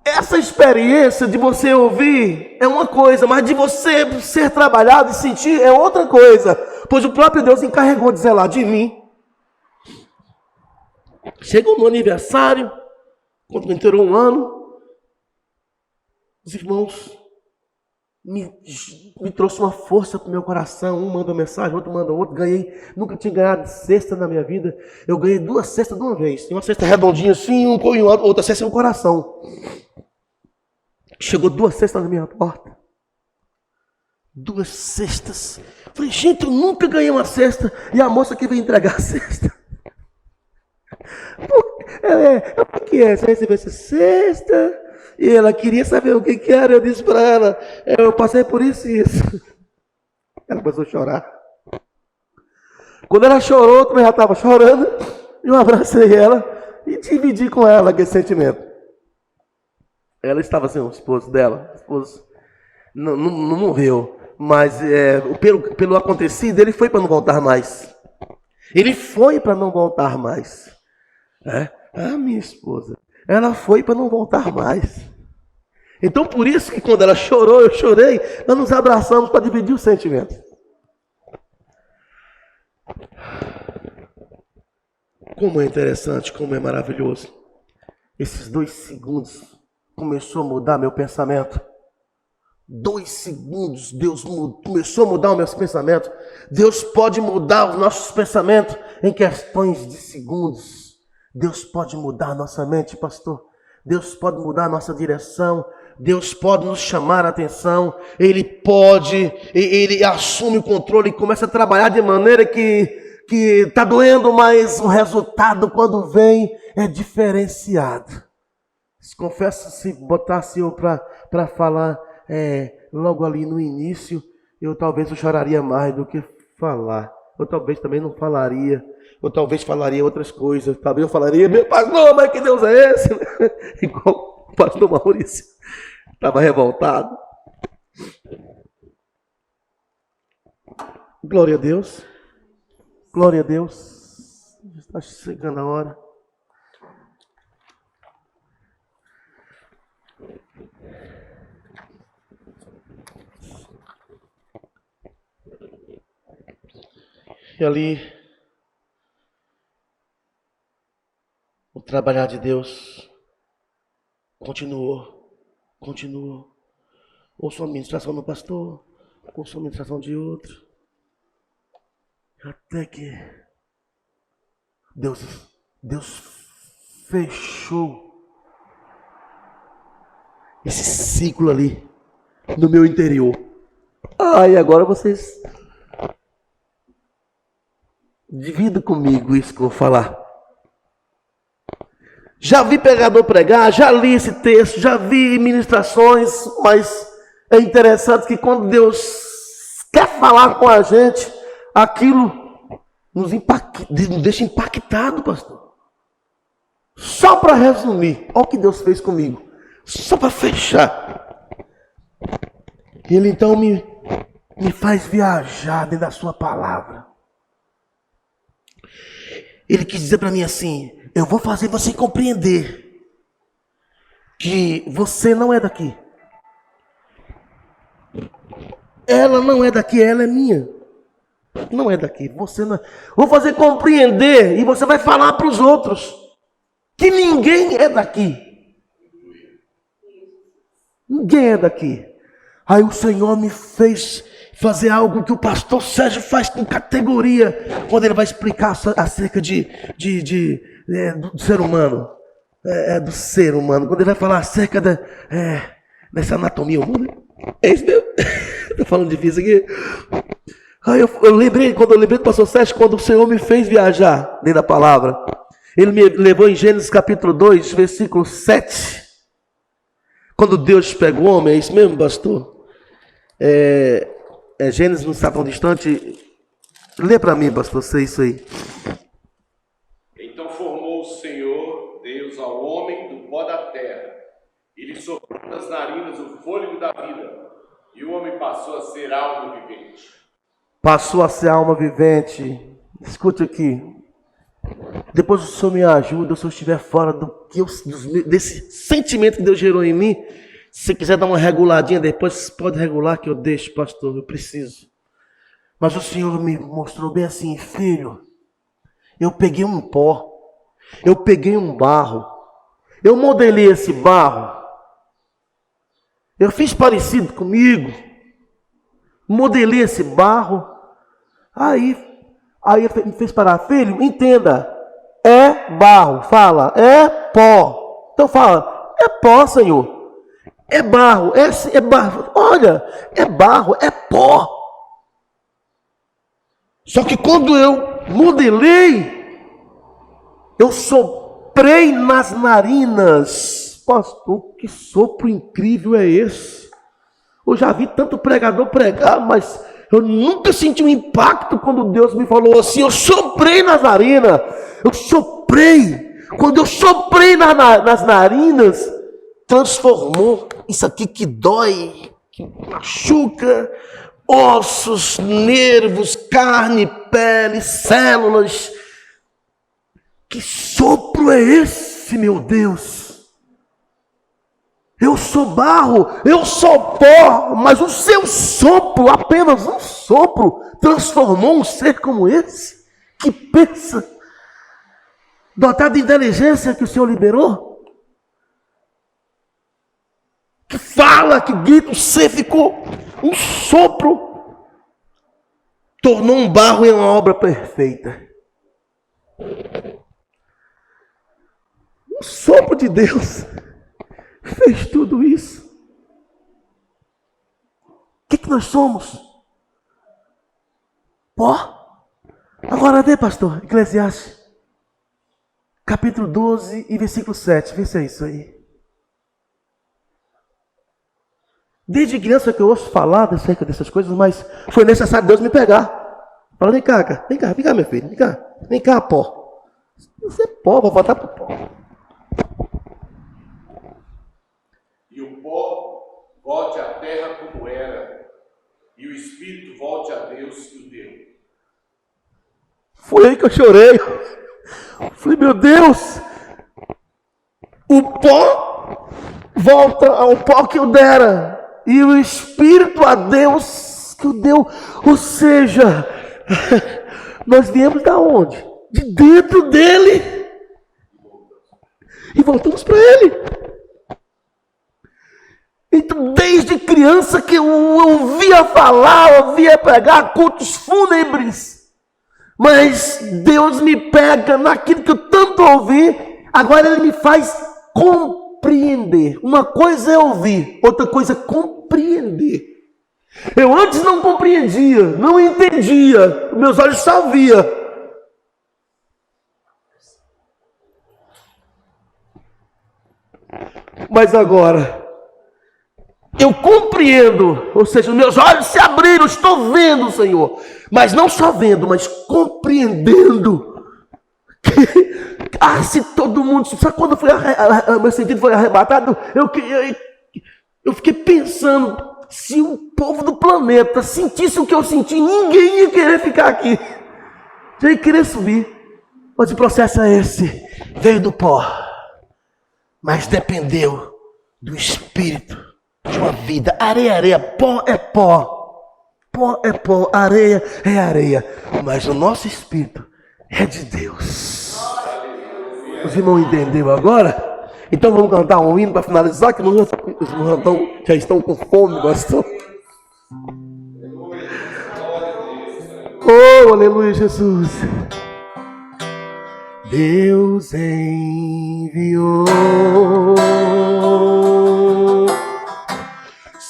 essa experiência de você ouvir é uma coisa, mas de você ser trabalhado e sentir é outra coisa. Pois o próprio Deus encarregou de zelar de mim. Chegou no aniversário, quando entrou 1 ano, os irmãos me trouxe uma força para o meu coração. Um manda mensagem, outro manda outro. Ganhei, nunca tinha ganhado cesta na minha vida. Eu ganhei 2 cestas de uma vez. Tem uma cesta redondinha assim, outra cesta no coração. Chegou 2 cestas na minha porta. 2 cestas. Falei, gente, eu nunca ganhei uma cesta. E a moça que veio entregar a cesta, o que é? Você recebeu essa cesta? E ela queria saber o que era. Eu disse para ela, eu passei por isso e isso. Ela começou a chorar. Quando ela chorou, eu também já estava chorando. Eu abracei ela e dividi com ela aquele sentimento. Ela estava assim, o esposo dela. O esposo não morreu. Mas pelo acontecido, ele foi para não voltar mais. Ele foi para não voltar mais. A minha esposa, ela foi para não voltar mais. Então por isso que quando ela chorou, eu chorei. Nós nos abraçamos para dividir o sentimento. Como é interessante, como é maravilhoso. Esses 2 segundos começou a mudar meu pensamento. 2 2 segundos, Deus começou a mudar os meus pensamentos. Deus pode mudar os nossos pensamentos em questões de segundos. Deus pode mudar a nossa mente, pastor. Deus pode mudar a nossa direção. Deus pode nos chamar a atenção. Ele assume o controle e começa a trabalhar de maneira que está doendo, mas o resultado, quando vem, é diferenciado. Confesso, se botasse eu para falar logo ali no início, eu choraria mais do que falar. Eu talvez também não falaria. Eu talvez falaria outras coisas. Talvez eu falaria, meu pastor, mas que Deus é esse? Igual o pastor Maurício. Estava revoltado. Glória a Deus. Glória a Deus. Está chegando a hora. E ali, o trabalhar de Deus continuou. Ouço a ministração do pastor, ouço a ministração de outro. Até que Deus fechou esse ciclo ali no meu interior. E agora vocês dividam comigo isso que eu vou falar. Já vi pregador pregar, já li esse texto, já vi ministrações, mas é interessante que quando Deus quer falar com a gente, aquilo nos deixa impactado, pastor. Só para resumir, olha o que Deus fez comigo. Só para fechar. Ele então me faz viajar dentro da sua palavra. Ele quis dizer para mim assim: eu vou fazer você compreender que você não é daqui. Ela não é daqui, ela é minha. Não é daqui, você não é. Vou fazer compreender e você vai falar para os outros que ninguém é daqui. Ninguém é daqui. Aí o Senhor me fez fazer algo que o pastor Sérgio faz com categoria quando ele vai explicar acerca do ser humano. Do ser humano. Quando ele vai falar acerca dessa anatomia humana. É isso mesmo? Estou falando difícil aqui. Aí eu lembrei, quando eu lembrei do pastor Sérgio, quando o Senhor me fez viajar dentro da palavra. Ele me levou em Gênesis capítulo 2, versículo 7. Quando Deus pega o homem, é isso mesmo, pastor? Gênesis não está tão distante. Lê para mim, pastor, sei isso aí. Então formou o Senhor Deus ao homem do pó da terra, e lhe soprou nas narinas o fôlego da vida, e o homem passou a ser alma vivente. Passou a ser alma vivente. Escute aqui. Depois o Senhor me ajuda, se eu estiver fora desse sentimento que Deus gerou em mim. Se você quiser dar uma reguladinha depois, pode regular que eu deixo, pastor, eu preciso. Mas o Senhor me mostrou bem assim: filho, eu peguei um pó, eu peguei um barro, eu modelei esse barro, eu fiz parecido comigo, modelei esse barro, aí ele me fez parar. Filho, entenda, é barro, fala, é pó. Então fala, é pó, Senhor. É barro, é barro. Olha, é barro, é pó. Só que quando eu modelei, eu soprei nas narinas. Pastor, que sopro incrível é esse? Eu já vi tanto pregador pregar, mas eu nunca senti um impacto quando Deus me falou assim. Eu soprei nas narinas. Eu soprei. Quando eu soprei nas narinas, transformou isso aqui que dói, que machuca, ossos, nervos, carne, pele, células. Que sopro é esse, meu Deus? Eu sou barro, eu sou pó, mas o seu sopro, apenas um sopro, transformou um ser como esse, que pensa, dotado de inteligência que o Senhor liberou, que fala fala, que grito, você ficou um sopro, tornou um barro em uma obra perfeita. O sopro de Deus fez tudo isso. O que nós somos? Pó. Agora dê, pastor, Eclesiastes, capítulo 12 e versículo 7. Vê se é isso aí. Desde criança que eu ouço falar acerca dessas coisas, mas foi necessário Deus me pegar. Fala, vem cá, meu filho, vem cá, pó. Você é pó, vou voltar pro pó. E o pó volte à terra como era, e o espírito volte a Deus que o deu. Foi aí que eu chorei. Falei, meu Deus, o pó volta ao pó que o dera, e o espírito a Deus que o deu. Ou seja, nós viemos da onde? De dentro dele. E voltamos para ele. Então, desde criança que eu ouvia falar, ouvia pregar cultos fúnebres. Mas Deus me pega naquilo que eu tanto ouvi. Agora Ele me faz compreender. Uma coisa é ouvir, outra coisa é compreender. Eu antes não compreendia, não entendia. Meus olhos só via. Mas agora eu compreendo, ou seja, meus olhos se abriram, estou vendo, Senhor, mas não só vendo, mas compreendendo que, se todo mundo, sabe quando meu sentido foi arrebatado, eu fiquei pensando, se o povo do planeta sentisse o que eu senti, ninguém ia querer ficar aqui, já ia querer subir. Mas o processo é esse, veio do pó, mas dependeu do Espírito de uma vida. Areia é areia, pó é pó. Pó é pó, areia é areia. Mas o nosso espírito é de Deus. Os irmãos entenderam agora? Então vamos cantar um hino para finalizar, que os irmãos já estão com fome, gostou? Oh, aleluia, Jesus. Deus enviou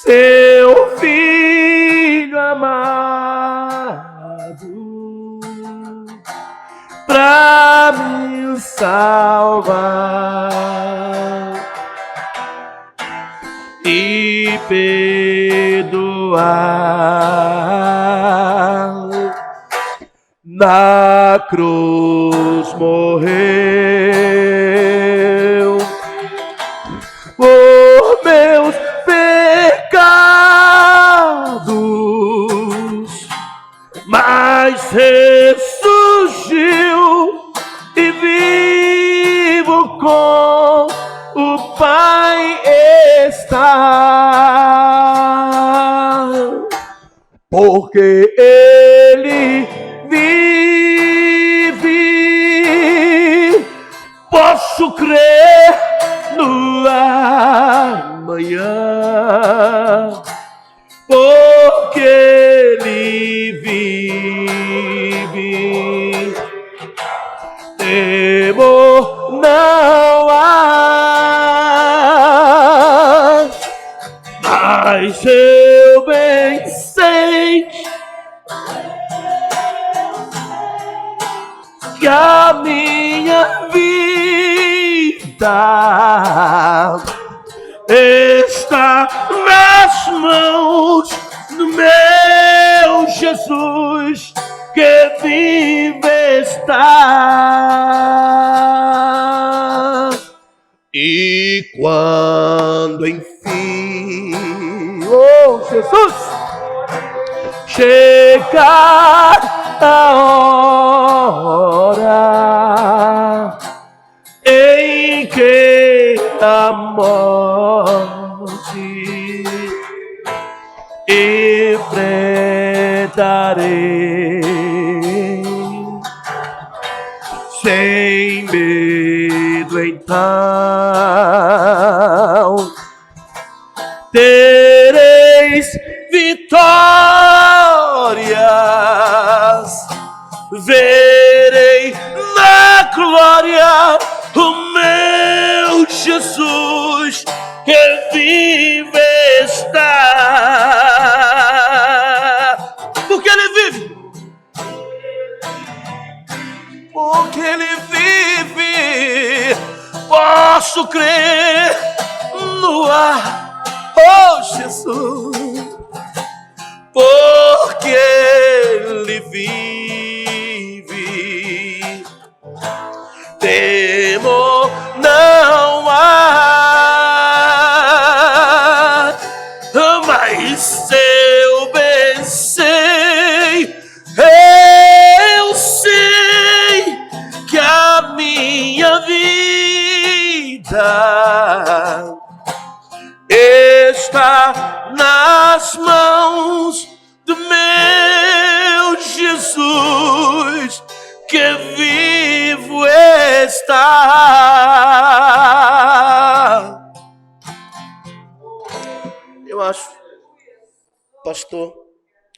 seu filho amado para me salvar e perdoar. Na cruz morreu por meus pecados, mas ressurgiu e vivo com o Pai está, porque Ele vive. Posso crer no amanhã, porque Ele vive. Temor não há, mas eu bem sei que a minha vida está nas mãos do meu Jesus, que vive está. E quando enfim, oh Jesus, chegar a hora em que a morte enfrentarei sem medo, então glória, o meu Jesus que vive está. Porque ele vive. Porque ele vive, posso crer no ar, oh Jesus, porque ele vive, temor não há, mas eu bem sei, eu sei que a minha vida está nas mãos do meu Jesus, que vivo está. Eu acho, pastor,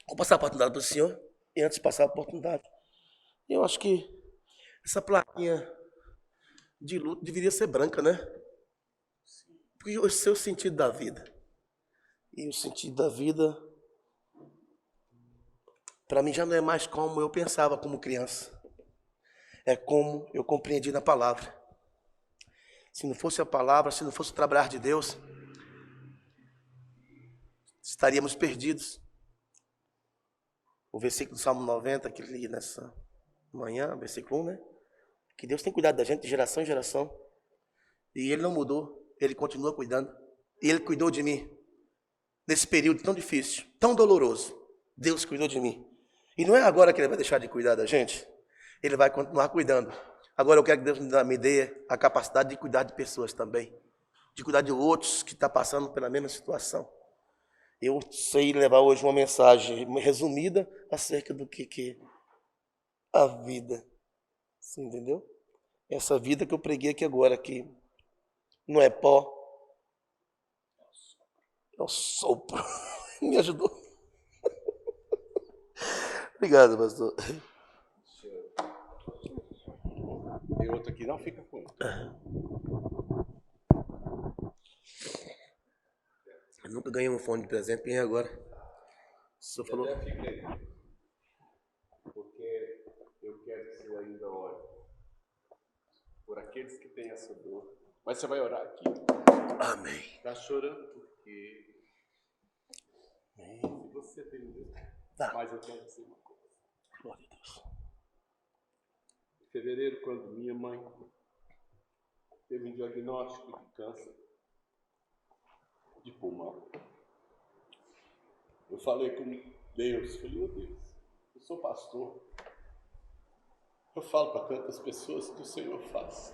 vou passar a oportunidade para o senhor, e antes de passar a oportunidade, eu acho que essa plaquinha de luto deveria ser branca, né? Porque o seu sentido da vida. E o sentido da vida, para mim, já não é mais como eu pensava como criança. É como eu compreendi na palavra. Se não fosse a palavra, se não fosse o trabalhar de Deus, estaríamos perdidos. O versículo do Salmo 90, que eu li nessa manhã, versículo 1, né? Que Deus tem cuidado da gente de geração em geração. E Ele não mudou, Ele continua cuidando. E Ele cuidou de mim. Nesse período tão difícil, tão doloroso, Deus cuidou de mim. E não é agora que Ele vai deixar de cuidar da gente. Ele vai continuar cuidando. Agora eu quero que Deus me dê a capacidade de cuidar de pessoas também. De cuidar de outros que estão passando pela mesma situação. Eu sei levar hoje uma mensagem resumida acerca do que a vida. Você entendeu? Essa vida que eu preguei aqui agora, que não é pó, é o sopro. Me ajudou. Obrigado, pastor. Tem outro aqui, não fica com ele. Eu nunca ganhei um fone de presente, ganhei agora. O senhor falou. Até fica aí. Porque eu quero que você ainda ore por aqueles que têm essa dor. Mas você vai orar aqui. Amém. Está chorando porque você tem medo. Tá. Mas eu quero dizer uma coisa. Glória a Deus. Em fevereiro, quando minha mãe teve um diagnóstico de câncer de pulmão, eu falei com Deus, falei, meu Deus, eu sou pastor, eu falo para tantas pessoas que o Senhor faz.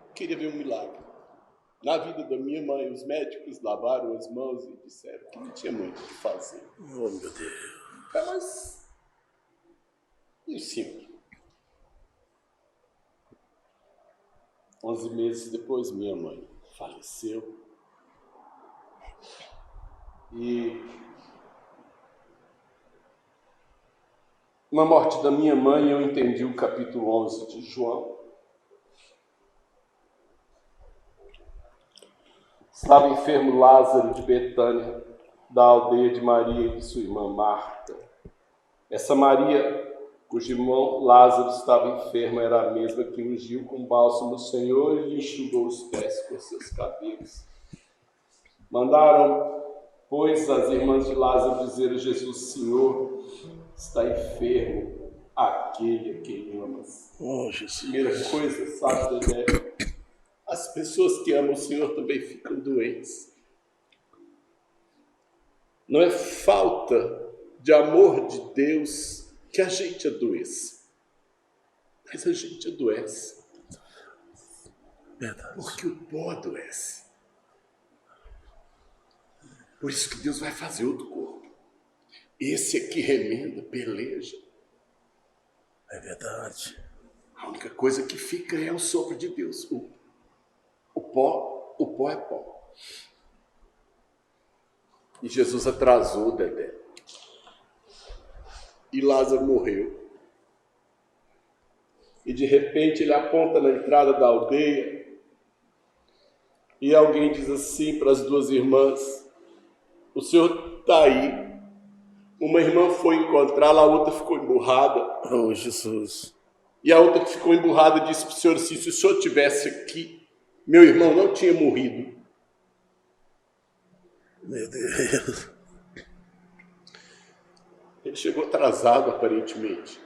Eu queria ver um milagre. Na vida da minha mãe, os médicos lavaram as mãos e disseram que não tinha muito o que fazer. Oh, meu Deus. Mas, e sim. 11 meses depois, minha mãe faleceu. E na morte da minha mãe, eu entendi o capítulo 11 de João. Estava enfermo Lázaro de Betânia, da aldeia de Maria e de sua irmã Marta. Essa Maria, cujo irmão Lázaro estava enfermo, era a mesma que ungiu com bálsamo o Senhor e lhe enxugou os pés com seus cabelos. Mandaram, pois, as irmãs de Lázaro dizer a Jesus: Senhor, está enfermo aquele a quem amas. Oh, Jesus. Primeira coisa, sabe, Dedé? As pessoas que amam o Senhor também ficam doentes. Não é falta de amor de Deus que a gente adoece. Mas a gente adoece. Verdade. Porque o pó adoece. Por isso que Deus vai fazer outro corpo. Esse aqui remenda, peleja. É verdade. A única coisa que fica é o sopro de Deus. O pó é pó. E Jesus atrasou, Dedé. E Lázaro morreu. E de repente ele aponta na entrada da aldeia e alguém diz assim para as duas irmãs: o senhor está aí. Uma irmã foi encontrá-la, a outra ficou emburrada. Oh, Jesus. E a outra que ficou emburrada disse para o senhor assim: se o senhor estivesse aqui, meu irmão não tinha morrido. Meu Deus. Ele chegou atrasado, aparentemente.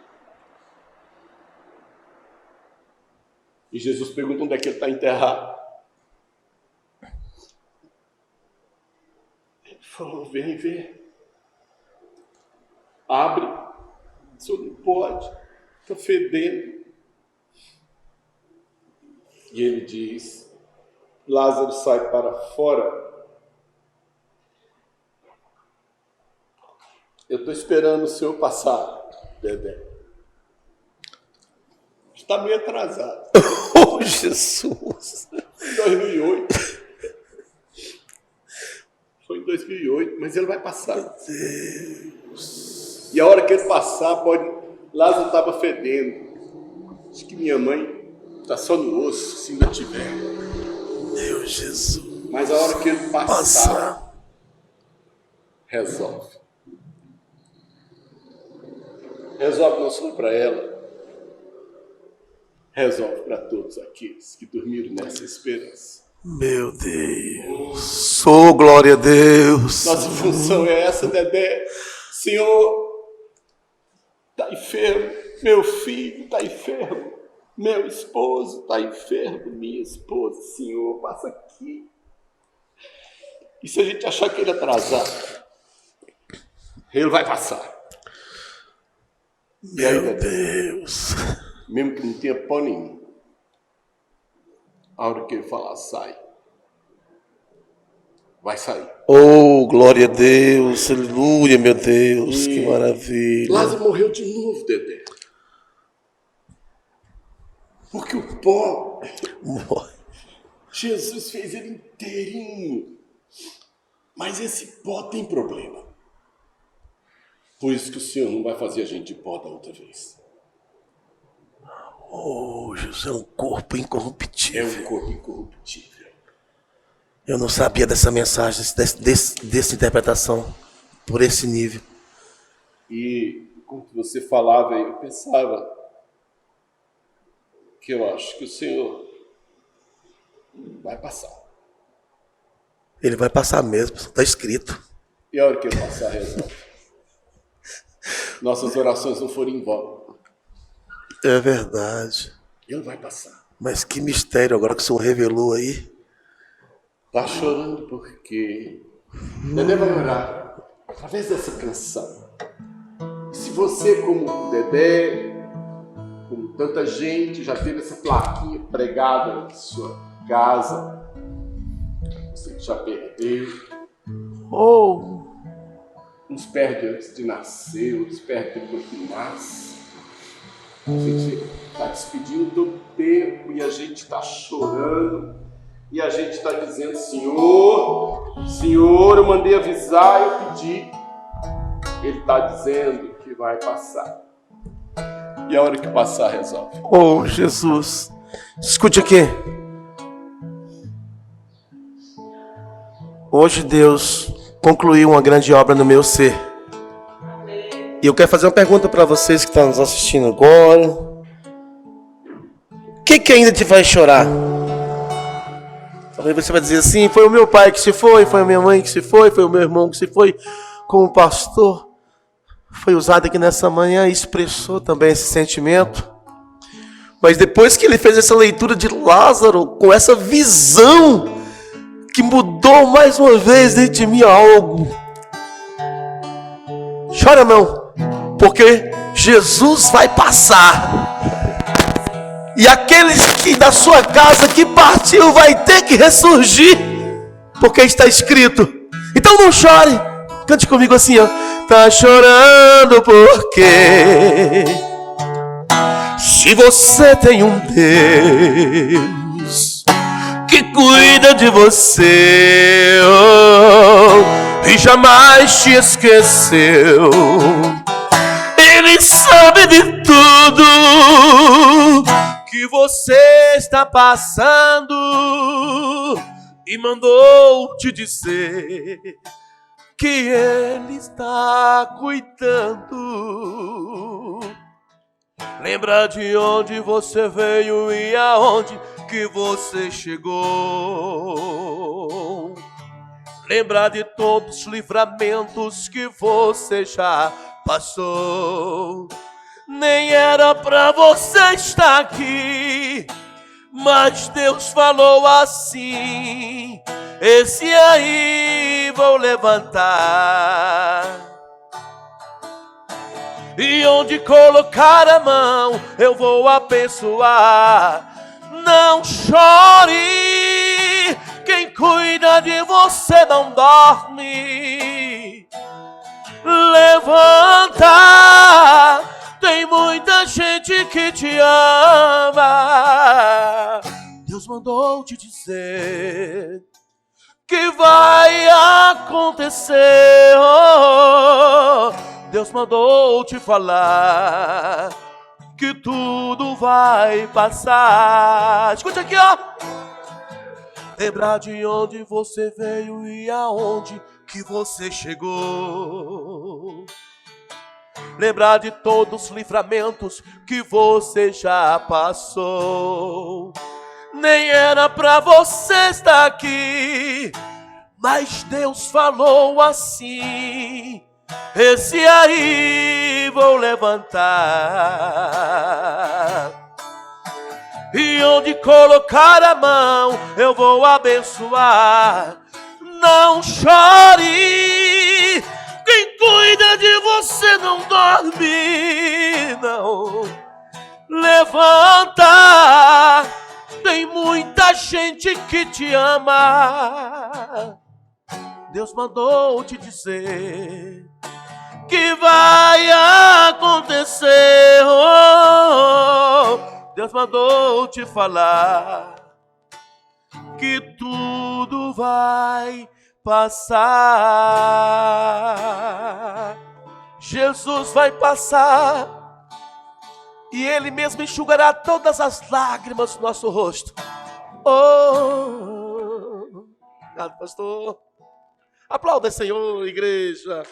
E Jesus pergunta onde é que ele está enterrado. Ele falou: vem ver. Abre. O senhor não pode. Está fedendo. E ele diz: Lázaro, sai para fora. Eu estou esperando o senhor passar, Dedé. Está meio atrasado. Oh, Jesus. Em 2008. Foi em 2008, mas ele vai passar. Meu Deus. E a hora que ele passar, Lázaro estava fedendo. Acho que minha mãe está só no osso, se ainda tiver. Meu Jesus. Mas a hora que ele passar, resolve. Resolve não só para ela, resolve para todos aqueles que dormiram nessa esperança. Meu Deus. Oh, glória a Deus. Nossa função é essa, Dedé. Senhor, está enfermo. Meu filho está enfermo. Meu esposo está enfermo. Minha esposa, Senhor, passa aqui. E se a gente achar que ele atrasar, ele vai passar. Meu Deus. Mesmo que não tenha pó nenhum, a hora que ele falar sai, vai sair. Oh, glória a Deus. Aleluia, meu Deus. Que maravilha. Lázaro morreu de novo, Dedé. Porque o pó, Jesus fez ele inteirinho. Mas esse pó tem problema. Por isso que o Senhor não vai fazer a gente de pó da outra vez. Oh, Jesus, é um corpo incorruptível. É um corpo incorruptível. Eu não sabia dessa mensagem, dessa interpretação, por esse nível. E quando você falava, eu pensava que eu acho que o Senhor vai passar. Ele vai passar mesmo, está escrito. E a hora que ele passar, resolve. Nossas orações não foram em vão. É verdade. Ele vai passar. Mas que mistério agora que o Senhor revelou aí. Está chorando porque Dedé vai orar através dessa canção. E se você, como Dedé, como tanta gente, já teve essa plaquinha pregada na sua casa, você já perdeu. Uns perde antes de nascer, outros perde depois que nasce. A gente está despedindo do tempo e a gente está chorando. E a gente está dizendo: Senhor, eu mandei avisar, eu pedi. Ele está dizendo que vai passar. E a hora que passar, resolve. Oh, Jesus. Escute aqui. Hoje Deus concluiu uma grande obra no meu ser. E eu quero fazer uma pergunta para vocês que estão nos assistindo agora. O que ainda te faz chorar? Talvez você vai dizer assim: foi o meu pai que se foi a minha mãe que se foi o meu irmão que se foi. Como pastor, foi usado aqui nessa manhã e expressou também esse sentimento. Mas depois que ele fez essa leitura de Lázaro, com essa visão que mudou mais uma vez dentro de mim algo. Chora não, porque Jesus vai passar. E aqueles que da sua casa que partiu vai ter que ressurgir, porque está escrito. Então não chore. Cante comigo assim, ó. Tá chorando porque se você tem um Deus que cuida de você, e jamais te esqueceu. Ele sabe de tudo que você está passando e mandou te dizer que Ele está cuidando. Lembra de onde você veio e aonde que você chegou. Lembra de todos os livramentos que você já passou. Nem era pra você estar aqui, mas Deus falou assim: esse aí vou levantar. E onde colocar a mão eu vou abençoar. Não chore, quem cuida de você não dorme. Levanta, tem muita gente que te ama. Deus mandou te dizer que vai acontecer. Deus mandou te falar que tudo vai passar. Escute aqui, ó. Lembrar de onde você veio e aonde que você chegou. Lembrar de todos os livramentos que você já passou. Nem era pra você estar aqui, mas Deus falou assim: esse aí vou levantar. E onde colocar a mão eu vou abençoar. Não chore, quem cuida de você não dorme, não. Levanta, tem muita gente que te ama. Deus mandou te dizer que vai acontecer. Deus mandou te falar que tudo vai passar. Jesus vai passar e Ele mesmo enxugará todas as lágrimas do nosso rosto. Oh, obrigado, pastor. Aplauda, Senhor, igreja.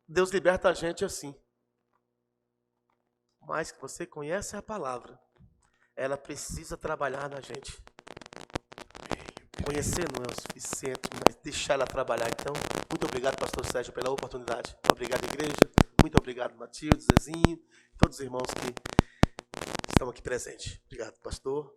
Deus liberta a gente assim. Mas que você conhece a palavra, ela precisa trabalhar na gente. Conhecer não é o suficiente, mas deixar ela trabalhar. Então, muito obrigado, pastor Sérgio, pela oportunidade. Obrigado, igreja. Muito obrigado, Matilde, Zezinho, todos os irmãos que estão aqui presentes. Obrigado, pastor.